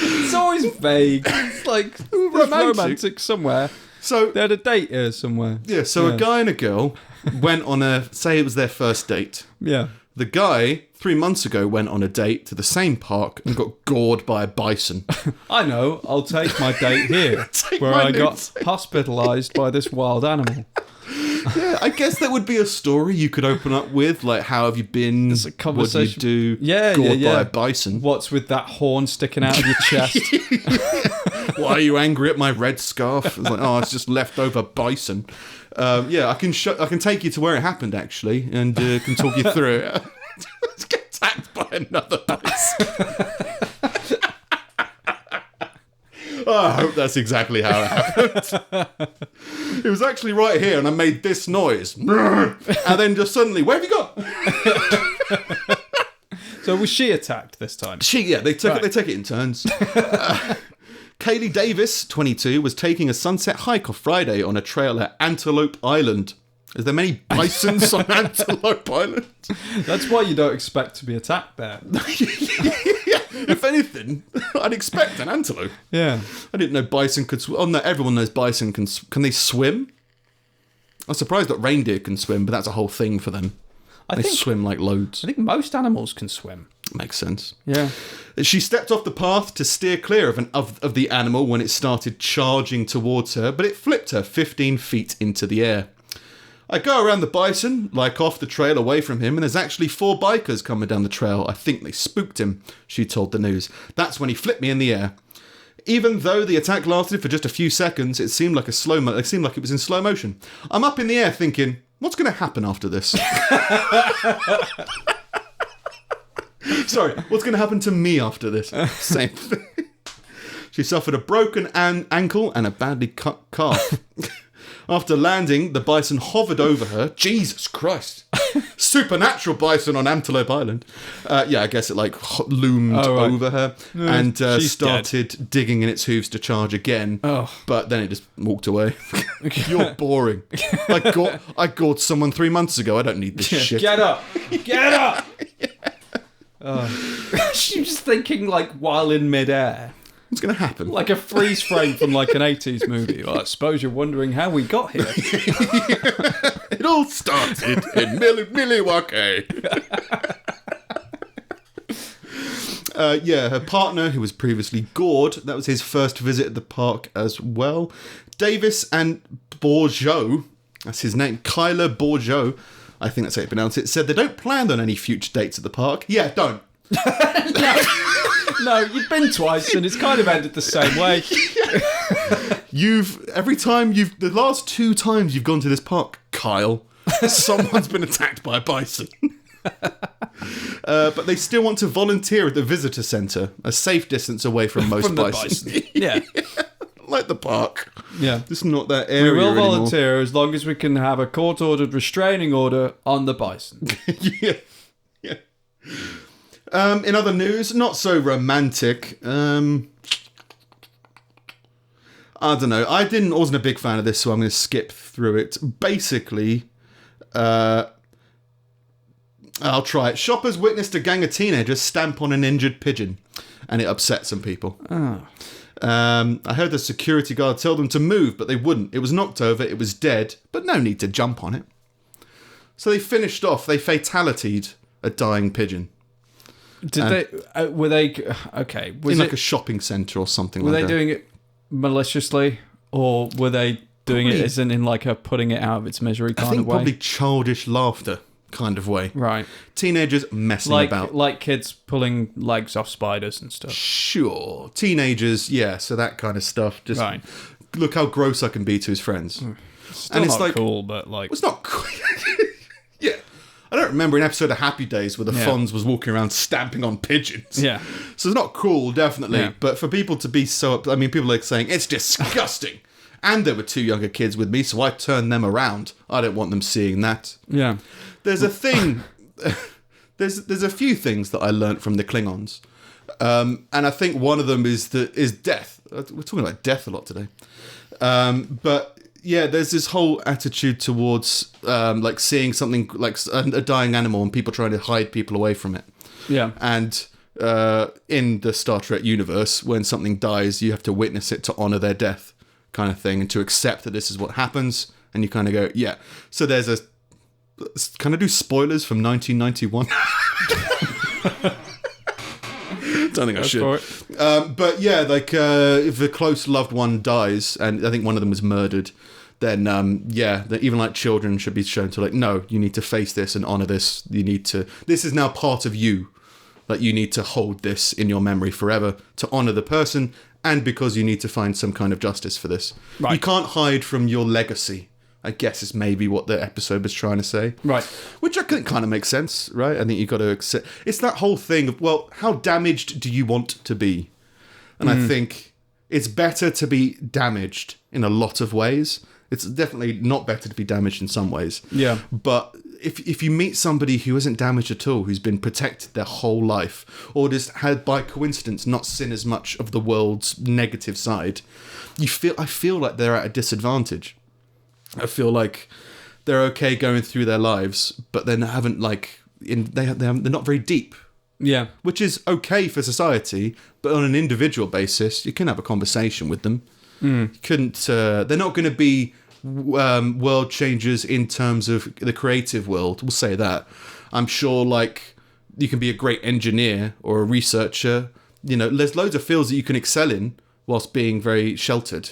It's always vague. It's like, there's romantic somewhere. So they had a date here somewhere. Yeah, so a guy and a girl went on say it was their first date. Yeah. The guy, 3 months ago, went on a date to the same park and got gored by a bison. I know, I'll take my date here, where I got hospitalised by this wild animal. Yeah, I guess that would be a story you could open up with, like, how have you been? It's a conversation. What do you do? Gored by a bison. What's with that horn sticking out of your chest? Why are you angry at my red scarf? It's like, it's just leftover bison. I can take you to where it happened, actually, and can talk you through it. Let's get attacked by another bison. I hope that's exactly how it happened. It was actually right here, and I made this noise. And then just suddenly, where have you gone? So was she attacked this time? They take it in turns. Kaylee Davis, 22, was taking a sunset hike on Friday on a trail at Antelope Island. Is there many bisons on Antelope Island? That's why you don't expect to be attacked there. If anything, I'd expect an antelope. Yeah. I didn't know bison could swim. Oh no, everyone knows bison can they swim? I'm surprised that reindeer can swim, but that's a whole thing for them. They swim like loads. I think most animals can swim. Makes sense. Yeah. She stepped off the path to steer clear of the animal when it started charging towards her, but it flipped her 15 feet into the air. I go around the bison, like off the trail away from him, and there's actually 4 bikers coming down the trail. I think they spooked him, she told the news. That's when he flipped me in the air. Even though the attack lasted for just a few seconds, it seemed like it was in slow motion. I'm up in the air thinking, what's going to happen after this? Sorry, what's going to happen to me after this? Same thing. She suffered a broken ankle and a badly cut calf. After landing, the bison hovered over her. Jesus Christ. Supernatural bison on Antelope Island. I guess it loomed over her and started digging in its hooves to charge again. Oh. But then it just walked away. You're boring. I gored someone 3 months ago. I don't need this shit. Get up. Get up. She was thinking while in midair. What's going to happen? Like a freeze frame from an 80s movie. Well, I suppose you're wondering how we got here. It all started in Milwaukee. Her partner, who was previously gored, that was his first visit at the park as well. Davis and Bourgeau, that's his name, Kyler Bourgeau, I think that's how you pronounce it, said they don't plan on any future dates at the park. Yeah, don't. No, you've been twice and it's kind of ended the same way. The last 2 times you've gone to this park, Kyle, someone's been attacked by a bison. But they still want to volunteer at the visitor centre, a safe distance away from most bison. Yeah. Like the park. Yeah. It's not that area We will anymore. volunteer as long as we can have a court-ordered restraining order on the bison. Yeah. In other news, not so romantic. I don't know. Wasn't a big fan of this, so I'm going to skip through it. Basically, I'll try it. Shoppers witnessed a gang of teenagers stamp on an injured pigeon, and it upset some people. I heard the security guard tell them to move, but they wouldn't. It was knocked over, it was dead, but no need to jump on it. So they finished off. They fatalitied a dying pigeon. Were they okay? In like a shopping centre or something like that. Were they doing it maliciously, or were they doing it as in like a putting it out of its misery kind of way? Probably childish laughter kind of way. Right. Teenagers messing about. Like kids pulling legs off spiders and stuff. Sure. Teenagers, yeah, so that kind of stuff. Just look how gross I can be to his friends. Still and it's not cool, but like... It's not cool. Yeah. I don't remember an episode of Happy Days where the Fonz was walking around stamping on pigeons. Yeah. So it's not cool, definitely. Yeah. But for people to be so... I mean, people like saying, it's disgusting. And there were 2 younger kids with me, so I turned them around. I don't want them seeing that. Yeah. There's a thing... there's a few things that I learnt from the Klingons. And I think one of them is death. We're talking about death a lot today. But... yeah, there's this whole attitude towards like seeing something like a dying animal and people trying to hide people away from it. Yeah. And in the Star Trek universe, when something dies, you have to witness it to honour their death kind of thing and to accept that this is what happens. And you kind of go, yeah. So there's a... Can I do spoilers from 1991? Don't think I should. But yeah, like if a close loved one dies, and I think one of them was murdered, then that even like children should be shown to like, no, you need to face this and honor this. This is now part of you. Like you need to hold this in your memory forever to honor the person, and because you need to find some kind of justice for this. Right. You can't hide from your legacy, I guess is maybe what the episode was trying to say. Right. Which I think kind of makes sense, right? I think you've got to accept... It's that whole thing of, well, how damaged do you want to be? And I think it's better to be damaged in a lot of ways. It's definitely not better to be damaged in some ways. Yeah. But if you meet somebody who isn't damaged at all, who's been protected their whole life, or just had, by coincidence, not seen as much of the world's negative side, I feel like they're at a disadvantage. I feel like they're okay going through their lives, but they haven't they're not very deep. Yeah, which is okay for society, but on an individual basis, you can have a conversation with them. You couldn't. They're not going to be world changers in terms of the creative world. We'll say that. I'm sure, like you can be a great engineer or a researcher. You know, there's loads of fields that you can excel in whilst being very sheltered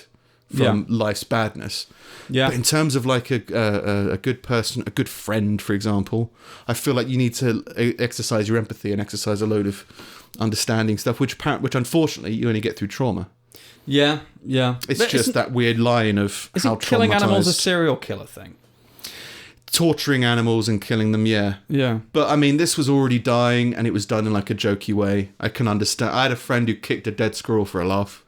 from life's badness. Yeah. But in terms of like a good person, a good friend, for example, I feel like you need to exercise your empathy and exercise a load of understanding stuff, which unfortunately you only get through trauma. Yeah, yeah. It's just that weird line of how killing animals a serial killer thing? Torturing animals and killing them, yeah. Yeah. But I mean, this was already dying and it was done in like a jokey way. I can understand. I had a friend who kicked a dead squirrel for a laugh.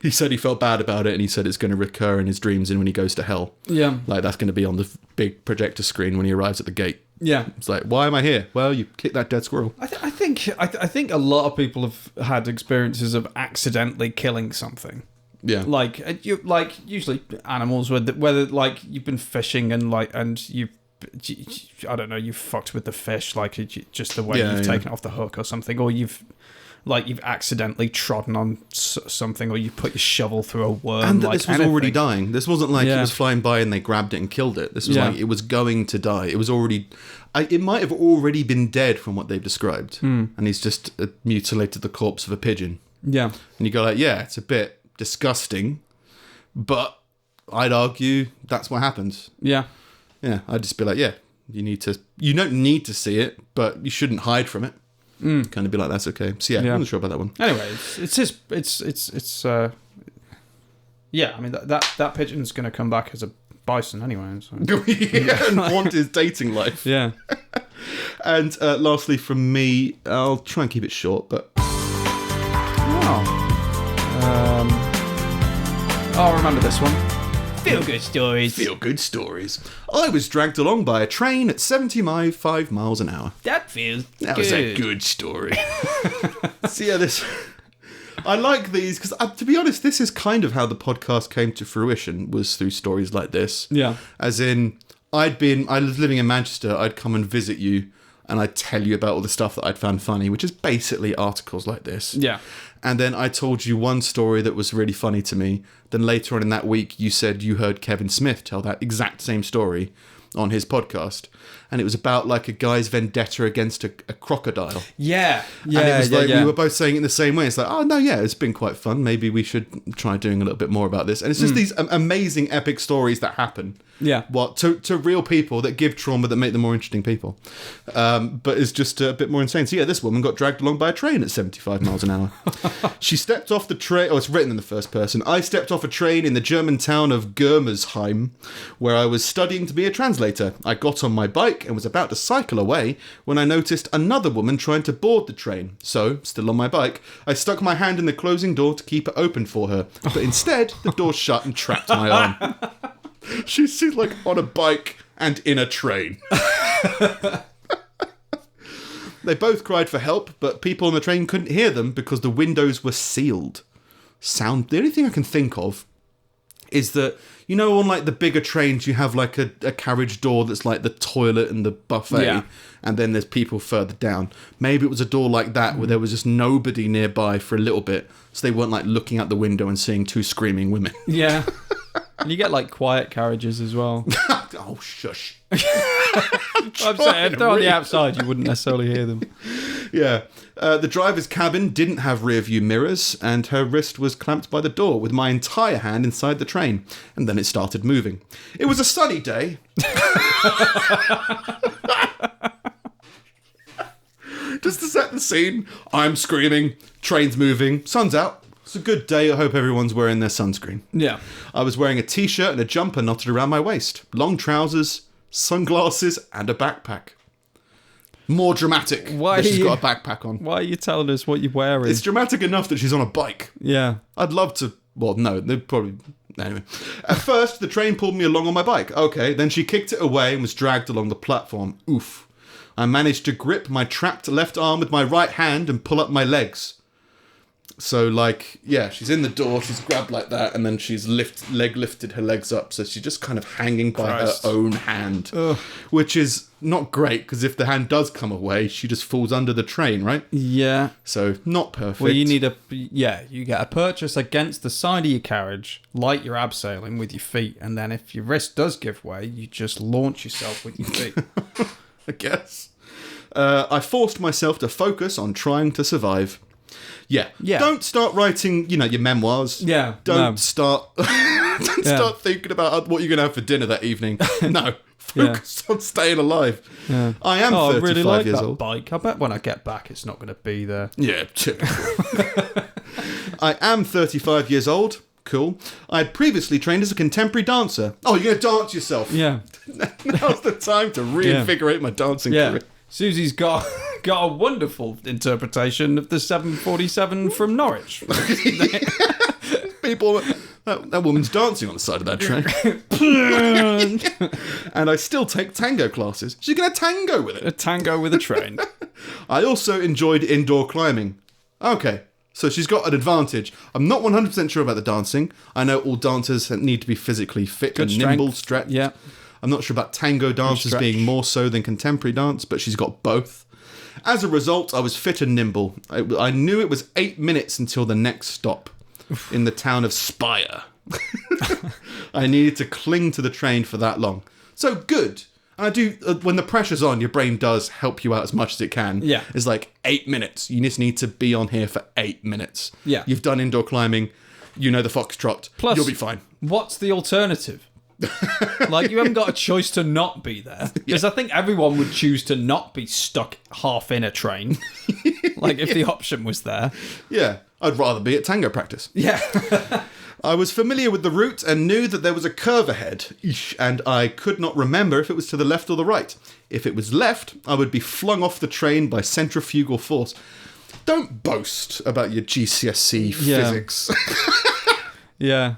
He said he felt bad about it, and he said it's going to recur in his dreams and when he goes to hell. Yeah. Like, that's going to be on the big projector screen when he arrives at the gate. Yeah. It's like, why am I here? Well, you kicked that dead squirrel. I think a lot of people have had experiences of accidentally killing something. Yeah. Like usually animals, whether like you've been fishing and you've, I don't know, you've fucked with the fish, like just the way you've taken it off the hook or something, or you've accidentally trodden on something, or you put your shovel through a worm. And this was already dying. This wasn't like it was flying by and they grabbed it and killed it. This was like it was going to die. It was already... it might have already been dead from what they've described. And he's just mutilated the corpse of a pigeon. Yeah. And you go like, yeah, it's a bit disgusting, but I'd argue that's what happens. Yeah. Yeah, I'd just be like, yeah, you don't need to see it, but you shouldn't hide from it. Kind of be like, that's okay. So yeah, I'm not sure about that one. Anyway, it's Yeah, I mean, that pigeon's going to come back as a bison anyway. So. And want his dating life. Yeah. And lastly from me, I'll try and keep it short, but... I'll remember this one. Feel good stories. Feel good stories. I was dragged along by a train at 75 miles an hour. That feels That good. was a good story. So yeah, I like these because, to be honest, this is kind of how the podcast came to fruition, was through stories like this. Yeah. As in, I was living in Manchester, I'd come and visit you, and I'd tell you about all the stuff that I'd found funny, which is basically articles like this. Yeah. And then I told you one story that was really funny to me. Then later on in that week, you said you heard Kevin Smith tell that exact same story on his podcast. And it was about like a guy's vendetta against a crocodile. Yeah. And it was like we were both saying it in the same way. It's like, oh no, yeah, it's been quite fun. Maybe we should try doing a little bit more about this. And it's just these amazing epic stories that happen. Yeah. To real people that give trauma, that make them more interesting people. But it's just a bit more insane. So yeah, this woman got dragged along by a train at 75 miles an hour. She stepped off the train. Oh, it's written in the first person. I stepped off a train in the German town of Germersheim, where I was studying to be a translator. I got on my bike and was about to cycle away when I noticed another woman trying to board the train. So, still on my bike, I stuck my hand in the closing door to keep it open for her. But instead, the door shut and trapped my arm. She's like on a bike and in a train. They both cried for help, but people on the train couldn't hear them because the windows were sealed. The only thing I can think of is that, you know, on like the bigger trains, you have like a carriage door that's like the toilet and the buffet, Yeah. and then there's people further down. Maybe it was a door like that where there was just nobody nearby for a little bit, so they weren't like looking out the window and seeing two screaming women. Yeah. And you get like quiet carriages as well. Oh, shush. I'm saying, if they're on the outside, you wouldn't necessarily hear them. Yeah. The driver's cabin didn't have rear view mirrors, and her wrist was clamped by the door with my entire hand inside the train. And then it started moving. It was a sunny day. Just to set the scene, I'm screaming, train's moving, sun's out. It's a good day. I hope everyone's wearing their sunscreen. Yeah. I was wearing a t-shirt and a jumper knotted around my waist, long trousers, sunglasses, and a backpack. More dramatic. Why She's are you- got a backpack on. Why are you telling us what you're wearing? It's dramatic enough that she's on a bike. Yeah. I'd love to... Well, no, they'd probably... Anyway. At first, the train pulled me along on my bike. Okay, then she kicked it away and was dragged along the platform. Oof. I managed to grip my trapped left arm with my right hand and pull up my legs. So, like, yeah, she's in the door, she's grabbed like that, and then she's lifted her legs up, so she's just kind of hanging by Christ. her own hand. Ugh. Which is not great, because if the hand does come away, she just falls under the train, right? Yeah. So, not perfect. Well, you need you get a purchase against the side of your carriage, like you're abseiling with your feet, and then if your wrist does give way, you just launch yourself with your feet. I guess. I forced myself to focus on trying to survive. Yeah. Don't start writing, your memoirs. Yeah. Don't no. start start thinking about what you're going to have for dinner that evening. No. Focus on staying alive. Yeah. I am I 35 really like years that old. bike. I bet when I get back, it's not going to be there. Yeah, typical. I am 35 years old. Cool. I had previously trained as a contemporary dancer. Oh, you're going to dance yourself? Yeah. Now's the time to reinvigorate my dancing Yeah. career. Susie's got a wonderful interpretation of the 747 from Norwich. People, that woman's dancing on the side of that train. And I still take tango classes. She's going to tango with it. A tango with a train. I also enjoyed indoor climbing. Okay, so she's got an advantage. I'm not 100% sure about the dancing. I know all dancers need to be physically fit Good and strength. nimble, stretched. Yeah. I'm not sure about tango dancers stretch. being more so than contemporary dance, but she's got both. As a result, I was fit and nimble. I knew it was 8 minutes until the next stop in the town of Spire. I needed to cling to the train for that long. So good. And I do, when the pressure's on, your brain does help you out as much as it can. Yeah. It's like 8 minutes. You just need to be on here for 8 minutes. Yeah. You've done indoor climbing. You know the foxtrot. Plus, you'll be fine. What's the alternative? Like, you haven't got a choice to not be there. Because I think everyone would choose to not be stuck half in a train. Like, if the option was there. Yeah. I'd rather be at tango practice. Yeah. I was familiar with the route and knew that there was a curve ahead, and I could not remember if it was to the left or the right. If it was left, I would be flung off the train by centrifugal force. Don't boast about your GCSE physics. Yeah.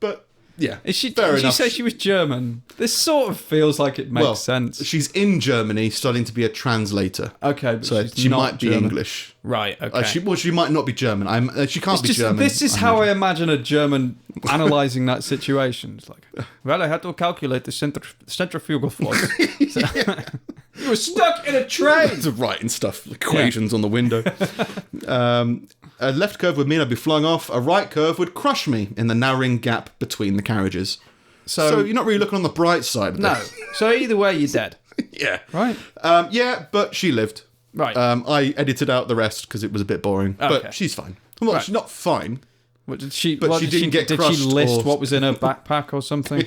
But, yeah, Is she, fair did enough. you say she was German? This sort of feels like it makes sense. She's in Germany studying to be a translator. Okay, but So she's she not might be German. English. Right, okay. She might not be German. She can't be German. This is how I imagine a German analysing that situation. It's like, well, I had to calculate the centrifugal force. You were stuck in a train! To writing stuff, equations on the window. A left curve would mean I'd be flung off. A right curve would crush me in the narrowing gap between the carriages. So you're not really looking on the bright side of No. this. So either way, you're dead. Yeah. Right? Yeah, but she lived. Right. I edited out the rest because it was a bit boring. Okay. But she's fine. Well, Right. she's not fine. What did she? But What she did didn't get Did crushed she list or- what was in her backpack or something?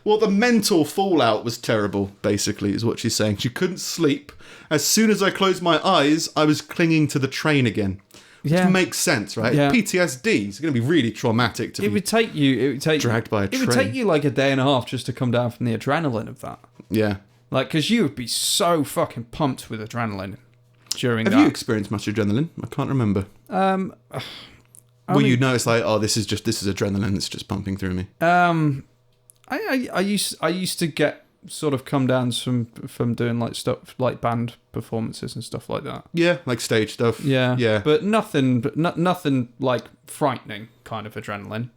Well, the mental fallout was terrible, basically, is what she's saying. She couldn't sleep. As soon as I closed my eyes, I was clinging to the train again. Which makes sense, right? Yeah. PTSD is going to be really traumatic to It be would take you. dragged by a It would train. take you like a day and a half just to come down from the adrenaline of that. Yeah. Like, because you would be so fucking pumped with adrenaline during Have that. you experienced much adrenaline? I can't remember. I Well, mean- you know, it's like, oh, this is adrenaline that's just pumping through me. I used to get sort of come downs from doing like stuff like band performances and stuff like that. Yeah, like stage stuff. Yeah, Yeah. but nothing like frightening kind of adrenaline.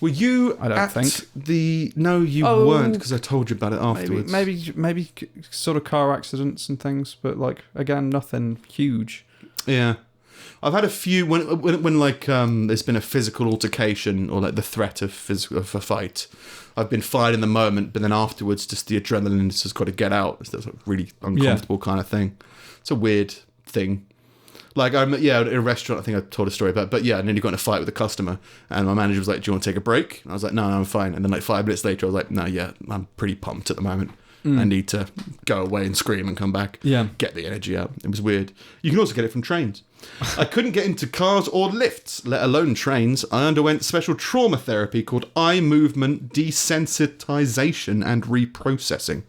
Were you I don't at think. the... No, you Oh, weren't, because I told you about it afterwards. Maybe sort of car accidents and things, but like again, nothing huge. Yeah. I've had a few when like there's been a physical altercation or like the threat of a fight. I've been fine in the moment, but then afterwards, just the adrenaline has just got to get out. It's a really uncomfortable kind of thing. It's a weird thing. Like I'm in a restaurant. I think I told a story about, but yeah, I nearly got in a fight with a customer, and my manager was like, "Do you want to take a break?" And I was like, "No, I'm fine." And then like 5 minutes later, I was like, "No, yeah, I'm pretty pumped at the moment. I need to go away and scream and come back. Yeah. Get the energy out." It was weird. You can also get it from trains. I couldn't get into cars or lifts, let alone trains. I underwent special trauma therapy called eye movement desensitization and reprocessing.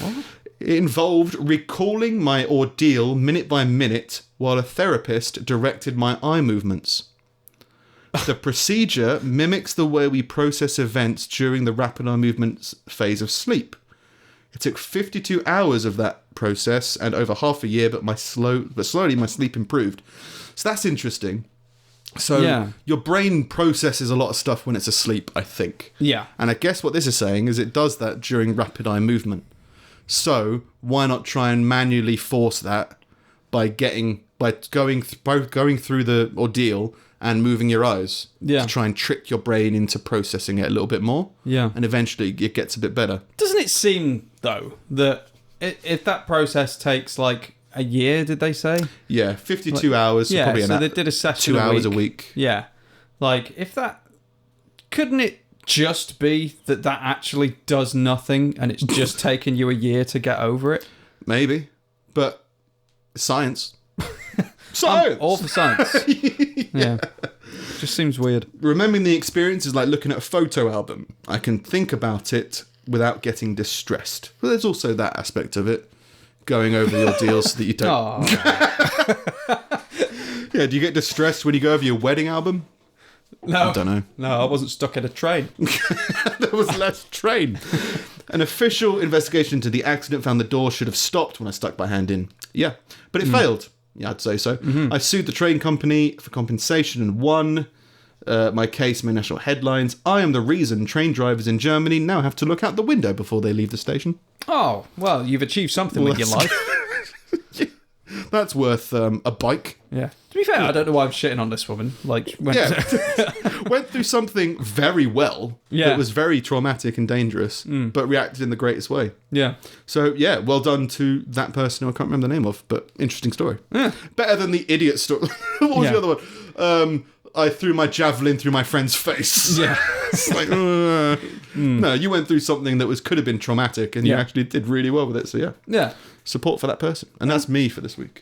What? It involved recalling my ordeal minute by minute while a therapist directed my eye movements. The procedure mimics the way we process events during the rapid eye movements phase of sleep. It took 52 hours of that process and over half a year, but slowly my sleep improved. So that's interesting. So Yeah. your brain processes a lot of stuff when it's asleep, I think. Yeah. And I guess what this is saying is it does that during rapid eye movement. So why not try and manually force that by going through the ordeal and moving your eyes to try and trick your brain into processing it a little bit more. Yeah. And eventually it gets a bit better. Doesn't it seem though that if that process takes like a year, did they say? Yeah, 52 hours. So Yeah, probably so they did a session 2 a hours week. a week. Yeah. Like, if that... Couldn't it just be that actually does nothing and it's just taken you a year to get over it? Maybe. But science. Science! I'm all for science. Yeah. Just seems weird. Remembering the experience is like looking at a photo album. I can think about it without getting distressed. But there's also that aspect of it. Going over the ordeal so that you don't... Oh. Yeah, do you get distressed when you go over your wedding album? No. I don't know. No, I wasn't stuck in a train. There was less train. An official investigation into the accident found the door should have stopped when I stuck my hand in. Yeah, but it failed. Yeah, I'd say so. I sued the train company for compensation and won. My case made national headlines. I am the reason train drivers in Germany now have to look out the window before they leave the station. Oh, well, you've achieved something with your life. That's worth a bike. Yeah. To be fair, I don't know why I'm shitting on this woman. Like, when Went through something very well. Yeah. That was very traumatic and dangerous, but reacted in the greatest way. yeah. So, yeah, well done to that person who I can't remember the name of, but interesting story. Yeah. Better than the idiot story. What was Yeah. the other one? I threw my javelin through my friend's face. Yeah. It's like, no, you went through something that could have been traumatic and you Yeah. actually did really well with it. So, yeah, Yeah. support for that person. And that's me for this week.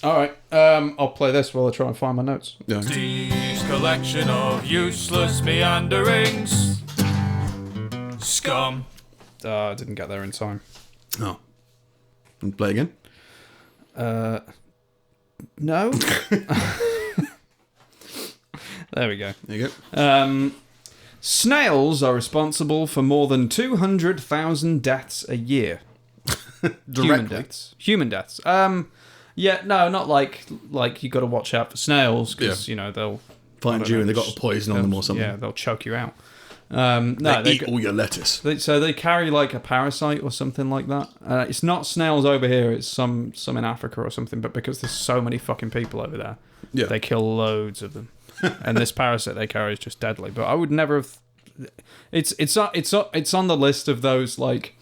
All right. I'll play this while I try and find my notes. Yeah. Steve's collection of useless meanderings. Scum. I didn't get there in time. Oh. And play again? No. There we go. There you go. Snails are responsible for more than 200,000 deaths a year. Directly. Human deaths. Yeah, no, not like you got to watch out for snails because they'll Find you and they've got a poison on them or something. Yeah, they'll choke you out. No, they eat all your lettuce. So they carry like a parasite or something like that. It's not snails over here. It's some in Africa or something. But because there's so many fucking people over there, they kill loads of them. And this parasite they carry is just deadly. But I would never have. It's on the list of those like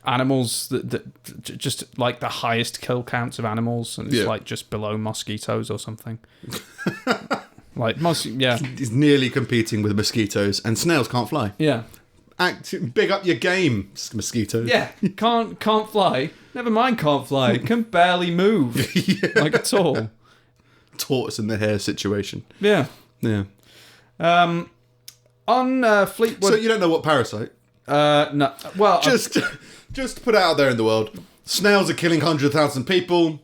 animals that just like the highest kill counts of animals, and it's like just below mosquitoes or something. It's nearly competing with mosquitoes, and snails can't fly. Yeah. Big up your game, mosquitoes. Yeah, can't fly. Never mind, can't fly. Can barely move, like at all. Tortoise in the hare situation. Yeah. Yeah. On Fleetwood. So you don't know what parasite? No. Well, Just to put it out there in the world, snails are killing 100,000 people.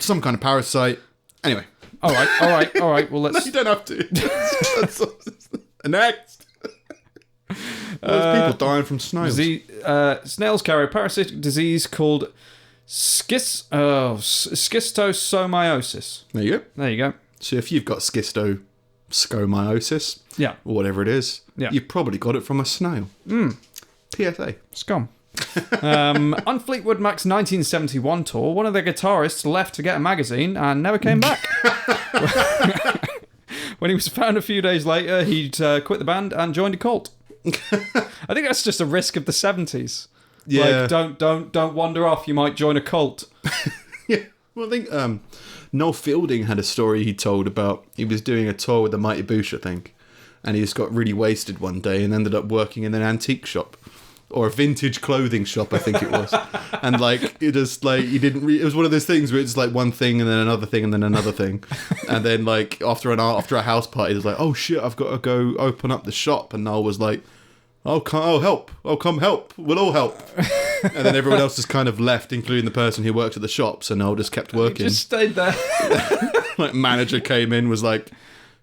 Some kind of parasite. Anyway. All right. Well, let's. No, you don't have to. Next. There's people dying from snails. Snails carry a parasitic disease called schistosomiosis. There you go. There you go. So if you've got schistosomiosis, or whatever it is, you've probably got it from a snail. PSA. Scum. On Fleetwood Mac's 1971 tour, one of their guitarists left to get a magazine and never came back. When he was found a few days later, he'd quit the band and joined a cult. I think that's just a risk of the 70s. Yeah. Like, don't wander off. You might join a cult. Yeah. Well, I think Noel Fielding had a story he told about he was doing a tour with the Mighty Boosh, I think, and he just got really wasted one day and ended up working in an antique shop. Or a vintage clothing shop, I think it was. And like it just like he didn't. It was one of those things where it's like one thing and then another thing and then another thing, and then like after a house party, it was like, oh shit, I've got to go open up the shop. And Noel was like, oh help, oh come help, we'll all help. And then everyone else just kind of left, including the person who worked at the shop. So Noel just kept working. Just stayed there. Like manager came in, was like,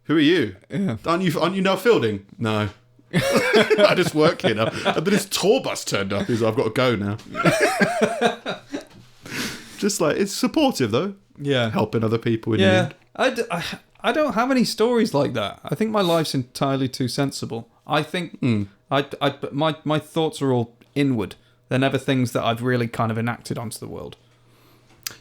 who are you? Yeah. Aren't you Noel Fielding? No. I just work here now. And then his tour bus turned up. He's like, I've got to go now. Just like, it's supportive though. Yeah. Helping other people in need. I don't have any stories like that. I think my life's entirely too sensible. I think my thoughts are all inward. They're never things that I've really kind of enacted onto the world.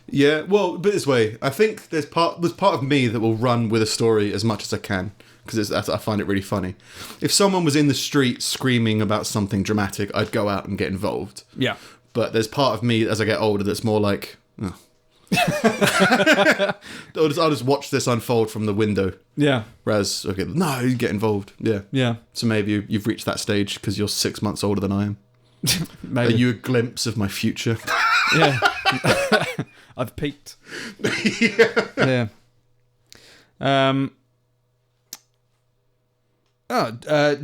Yeah, well, but this way, I think there's part of me that will run with a story as much as I can. Because I find it really funny. If someone was in the street screaming about something dramatic, I'd go out and get involved. Yeah. But there's part of me as I get older that's more like, oh. I'll just watch this unfold from the window. Yeah. Whereas, okay, no, you get involved. Yeah. Yeah. So maybe you've reached that stage because you're 6 months older than I am. Maybe. Are you a glimpse of my future? Yeah. I've peaked. Yeah.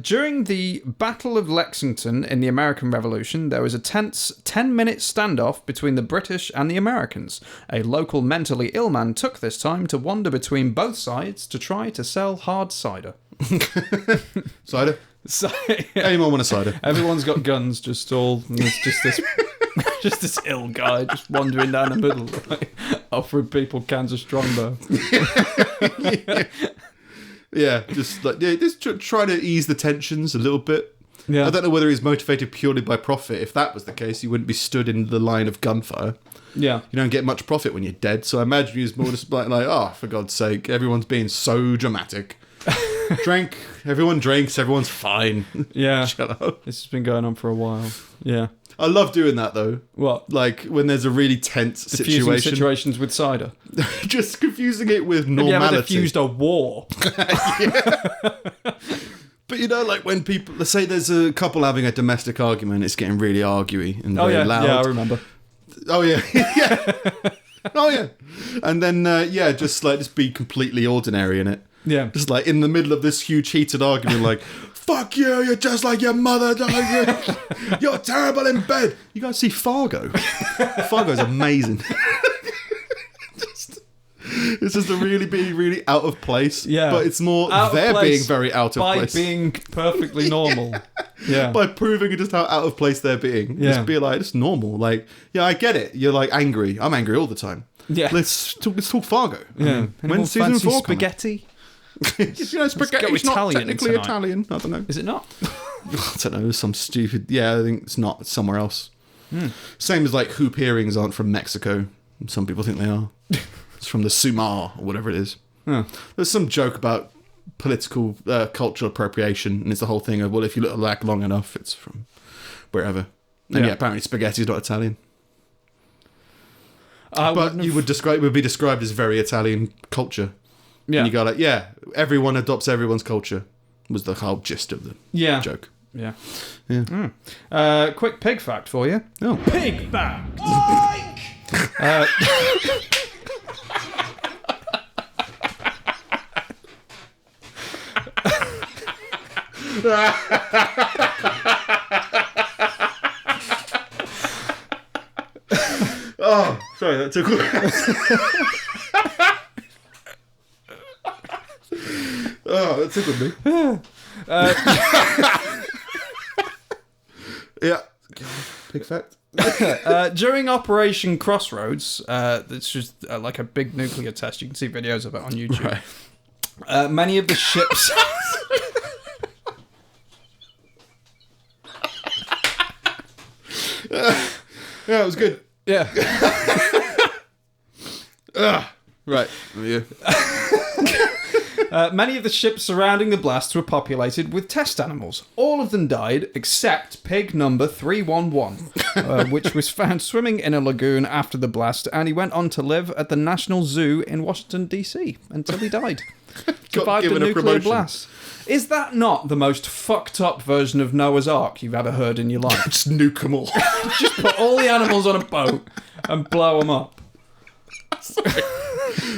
During the Battle of Lexington in the American Revolution, there was a tense 10-minute standoff between the British and the Americans. A local mentally ill man took this time to wander between both sides to try to sell hard cider. Cider? Anyone want a cider? Everyone's got guns, and there's just this... just this ill guy just wandering down the middle, like, offering people cans of Strongbow. Yeah, just try to ease the tensions a little bit. Yeah. I don't know whether he's motivated purely by profit. If that was the case, he wouldn't be stood in the line of gunfire. Yeah. You don't get much profit when you're dead, so I imagine he was more just like, oh, for God's sake, everyone's being so dramatic. Everyone drinks, everyone's fine. Yeah. Shut up. This has been going on for a while. Yeah. I love doing that though. What? Like when there's a really tense situation. Situations with cider. Just confusing it with normality. Have you ever diffused a war? But like when people, let's say there's a couple having a domestic argument, it's getting really arguey and very loud. Yeah, I remember. Oh yeah. Yeah. Oh yeah. And then just be completely ordinary in it. Yeah. Just like in the middle of this huge heated argument, like, fuck you, you're just like your mother, you're terrible in bed. You guys see Fargo? Fargo's amazing. It's just a really out of place. Yeah. But it's more Out of they're place being very out of place. By being perfectly normal. Yeah. By proving just how out of place they're being. Yeah. Just be like, it's normal. Like, yeah, I get it. You're like angry. I'm angry all the time. Yeah. Let's talk Fargo. Yeah. When's season 4 coming? spaghetti? Spaghetti's not Italian technically tonight. Italian. I don't know. Is it not? I don't know. Some stupid. Yeah, I think it's not. It's somewhere else. Same as like hoop earrings aren't from Mexico. Some people think they are. It's from the Sumar or whatever it is. Huh. There's some joke about political cultural appropriation, and it's the whole thing of, well, if you look like long enough, it's from wherever. And yeah, apparently spaghetti's not Italian. But you would be described as very Italian culture. Yeah. And you go like, yeah, everyone adopts everyone's culture, was the whole gist of the joke. Yeah. Yeah. Quick pig fact for you. Oh. Pig fact. Oh, sorry, that took Oh, that tickled me. Yeah. Pig fact. During Operation Crossroads, it's just like a big nuclear test. You can see videos of it on YouTube. Right. Many of the ships... Yeah, it was good. Yeah. Right. Yeah. Many of the ships surrounding the blast were populated with test animals. All of them died except pig number 311, which was found swimming in a lagoon after the blast, and he went on to live at the National Zoo in Washington, D.C. until he died. Survived a nuclear blast. Is that not the most fucked up version of Noah's Ark you've ever heard in your life? Just nuke them all. Just put all the animals on a boat and blow them up.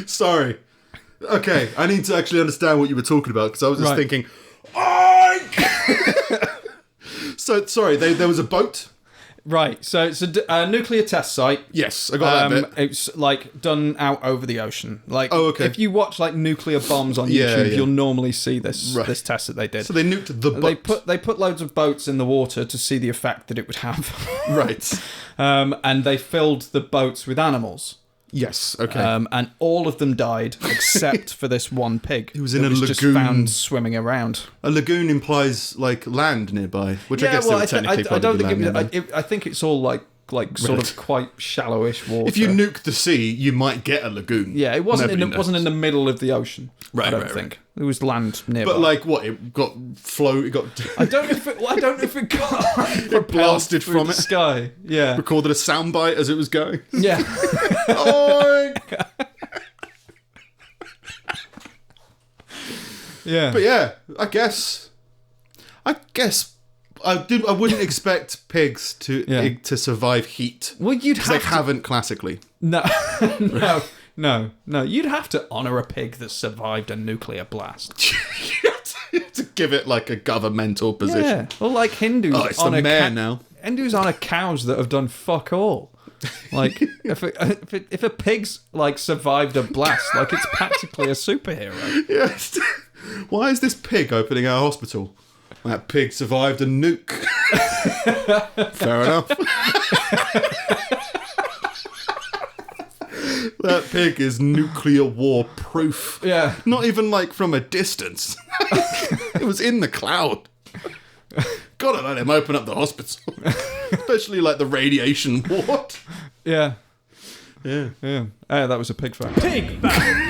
Sorry. Okay, I need to actually understand what you were talking about, because I was just thinking, So, sorry, there was a boat? Right, so it's a nuclear test site. Yes, I got that bit. It's like done out over the ocean. Like, okay. If you watch like nuclear bombs on YouTube, you'll normally see this test that they did. So they nuked the boat. They put loads of boats in the water to see the effect that it would have. Right. And they filled the boats with animals. Yes, okay. And all of them died except for this one pig. He was in a lagoon. Just found swimming around. A lagoon implies like land nearby, which I guess they would technically I don't probably think I think it's all like sort of quite shallowish water. If you nuke the sea, you might get a lagoon. Yeah, it wasn't in the middle of the ocean. Right, I don't think there was land nearby. But like what? It got It got. I don't know if it got it blasted from the sky. Yeah, recorded a soundbite as it was going. Yeah. Oink! Yeah. But yeah, I guess I wouldn't expect pigs to survive heat. Well, you'd have they haven't classically. No. No. You'd have to honour a pig that survived a nuclear blast. You have to give it like a governmental position. Yeah. Well, like Hindus. Oh, it's the mayor now. Hindus honour cows that have done fuck all. Like if a pig's like survived a blast, like it's practically a superhero. Yes. Why is this pig opening our hospital? That pig survived a nuke. Fair enough. That pig is nuclear war proof. Yeah. Not even like from a distance. It was in the cloud. Gotta let him open up the hospital. Especially like the radiation ward. Yeah. Yeah. Yeah. Hey, that was a pig fact. Pig fact.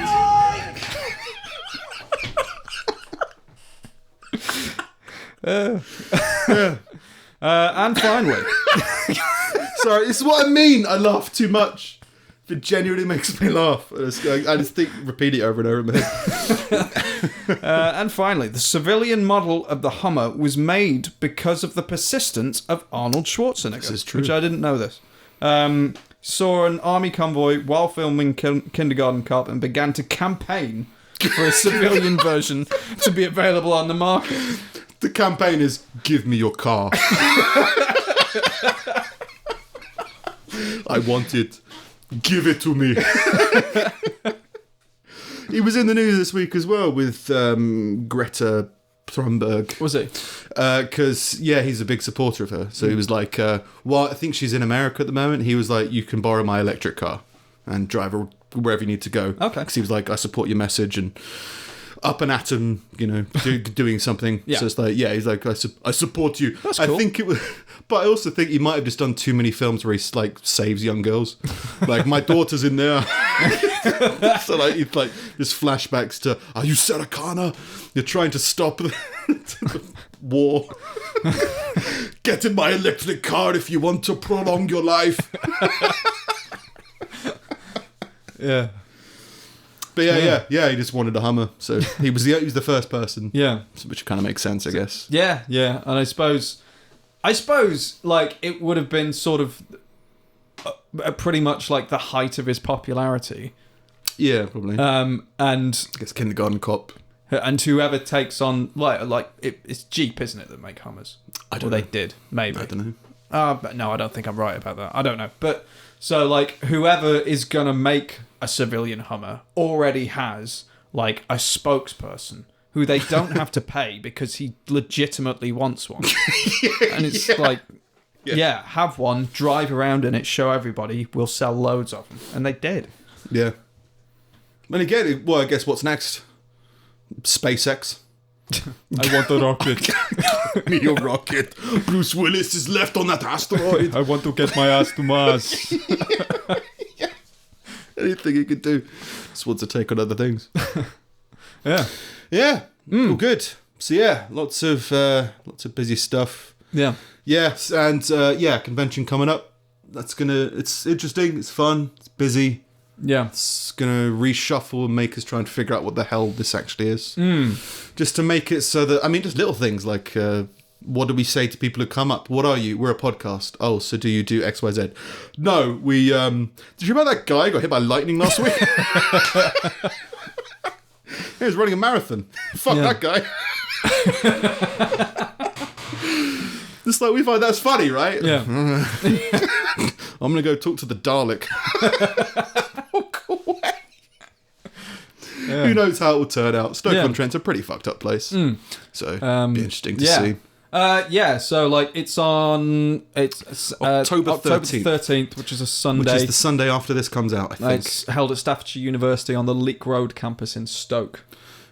And finally, sorry, this is what I mean. I laugh too much. It genuinely makes me laugh. I just think repeat it over and over in my head. and finally, the civilian model of the Hummer was made because of the persistence of Arnold Schwarzenegger. This is true. Which I didn't know this. saw an army convoy while filming Kindergarten Cop and began to campaign for a civilian version to be available on the market. The campaign is, give me your car. I want it. Give it to me. He was in the news this week as well with Greta Thunberg. Was he? Because, he's a big supporter of her. So he was like, well, I think she's in America at the moment. He was like, you can borrow my electric car and drive her wherever you need to go. Okay. Because he was like, I support your message and up and at him, doing something. Yeah. So it's like, he's like, I support you. That's cool. I think it was, but I also think he might have just done too many films where he like saves young girls. Like, my daughter's in there. So like, it's like just flashbacks to, are you Sarah Connor? You're trying to stop the war. Get in my electric car if you want to prolong your life. Yeah. But he just wanted a Hummer, so he was the first person. Yeah, which kind of makes sense, I guess. Yeah, and I suppose like it would have been sort of pretty much like the height of his popularity. Yeah, probably. And I guess Kindergarten Cop. And whoever takes on it's Jeep, isn't it, that make Hummers? I don't know. They did, maybe. I don't know. But no, I don't think I'm right about that. I don't know. But so like whoever is gonna make a civilian Hummer already has like a spokesperson who they don't have to pay because he legitimately wants one. And it's like, have one, drive around in it, show everybody, we'll sell loads of them. And they did. Yeah. And again, I guess what's next? SpaceX. I want the rocket. Me your rocket. Bruce Willis is left on that asteroid. I want to get my ass to Mars. Anything he could do. Just wants to take on other things. Yeah. Yeah. Well, good. So lots of busy stuff. Yeah. Yes, and convention coming up. It's interesting, it's fun, it's busy. Yeah. It's gonna reshuffle and make us try and figure out what the hell this actually is. Just to make it so that, just little things like, what do we say to people who come up? What are you? We're a podcast. Oh, so do you do X, Y, Z? No, we, did you remember that guy who got hit by lightning last week? He was running a marathon. Fuck that guy. It's like, we find that's funny, right? Yeah. I'm going to go talk to the Dalek. Walk away. Yeah. Who knows how it will turn out? StokeConTrent's a pretty fucked up place. So, be interesting to see. So like it's on October 13th, which is a Sunday. Which is the Sunday after this comes out, I think. It's held at Staffordshire University on the Leek Road campus in Stoke.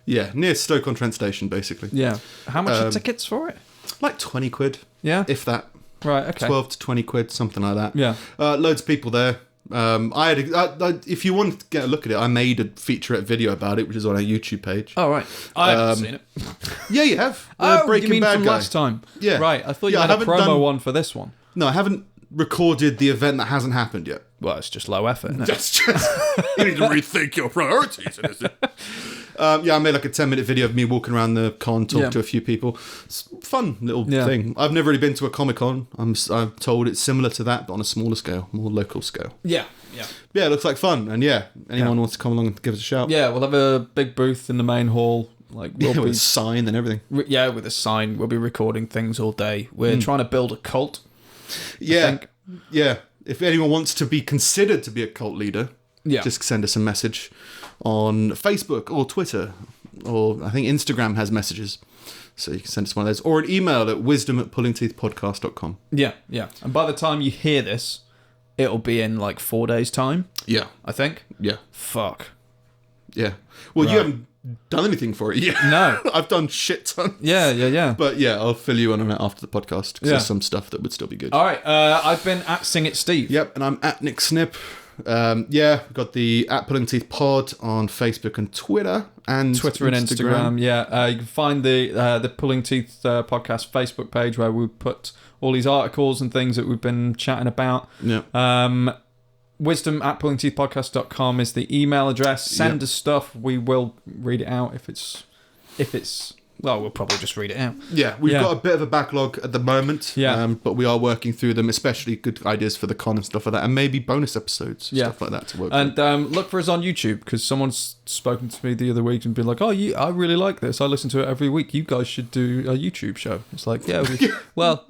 Yeah, near StokeConTrent station, basically. Yeah. How much are tickets for it? Like 20 quid. Yeah. If that. Right, okay. 12 to 20 quid, something like that. Yeah. Loads of people there. If you want to get a look at it, I made a featurette video about it, which is on our YouTube page. Oh, right. I haven't seen it. Yeah, you have. Breaking you mean Bad from guy. Last time? Yeah. Right, I thought you had a promo one for this one. No, I haven't recorded the event that hasn't happened yet. Well, it's just low effort, isn't it? That's just... you need to rethink your priorities. I made like a 10-minute video of me walking around the con, talking to a few people. It's a fun little thing. I've never really been to a Comic-Con. I'm told it's similar to that, but on a smaller scale, more local scale. Yeah. Yeah, it looks like fun. And anyone wants to come along and give us a shout. Yeah, we'll have a big booth in the main hall. With a sign and everything. Yeah, with a sign. We'll be recording things all day. We're trying to build a cult. Yeah. Yeah. If anyone wants to be considered to be a cult leader, just send us a message on Facebook or Twitter, or I think Instagram has messages. So you can send us one of those, or an email at wisdom@pullingteethpodcast.com. Yeah. And by the time you hear this, it'll be in like 4 days' time. Yeah. I think. Yeah. Fuck. Yeah. Well, you haven't done anything for it yet. No. I've done shit tons. Yeah. But I'll fill you in on it after the podcast, because there's some stuff that would still be good. All right. I've been at Sing It Steve. Yep, and I'm at Nick Snip. We've got the at Pulling Teeth Pod on Facebook and Twitter and Instagram. Yeah, you can find the Pulling Teeth podcast Facebook page where we put all these articles and things that we've been chatting about. Yeah. Wisdom@pullingteethpodcast.com is the email address. Send us stuff. We will read it out if it's well, we'll probably just read it out. Yeah, we've got a bit of a backlog at the moment, but we are working through them, especially good ideas for the con and stuff like that, and maybe bonus episodes, stuff like that to work with. And look for us on YouTube, because someone's spoken to me the other week and been like, oh, I really like this. I listen to it every week. You guys should do a YouTube show. It's like, we do. But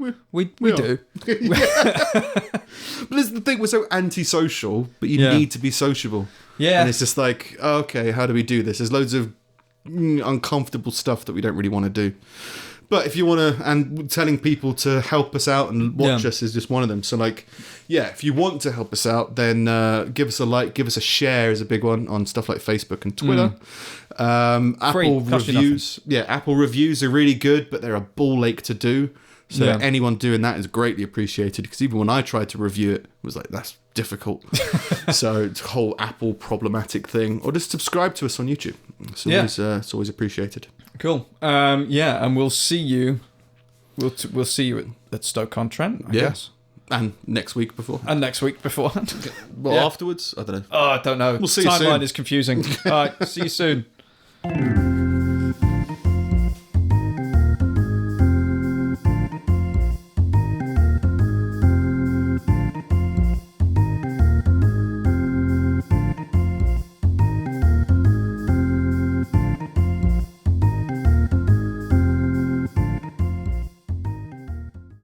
this is the thing, we're so antisocial, but you need to be sociable. Yeah. And it's just like, okay, how do we do this? There's loads of uncomfortable stuff that we don't really want to do. But if you want to, and telling people to help us out and watch us is just one of them. So like, if you want to help us out, then give us a like, give us a share is a big one on stuff like Facebook and Twitter. Apple reviews. Yeah, Apple reviews are really good, but they're a ball ache to do. So anyone doing that is greatly appreciated, because even when I tried to review it, it was like, that's difficult. So it's a whole Apple problematic thing. Or just subscribe to us on YouTube. It's always appreciated. Cool. And we'll see you. We'll see you at StokeConTrent, I guess. And next week before. Afterwards? I don't know. Oh, I don't know. We'll see you soon. Timeline is confusing. All right, see you soon.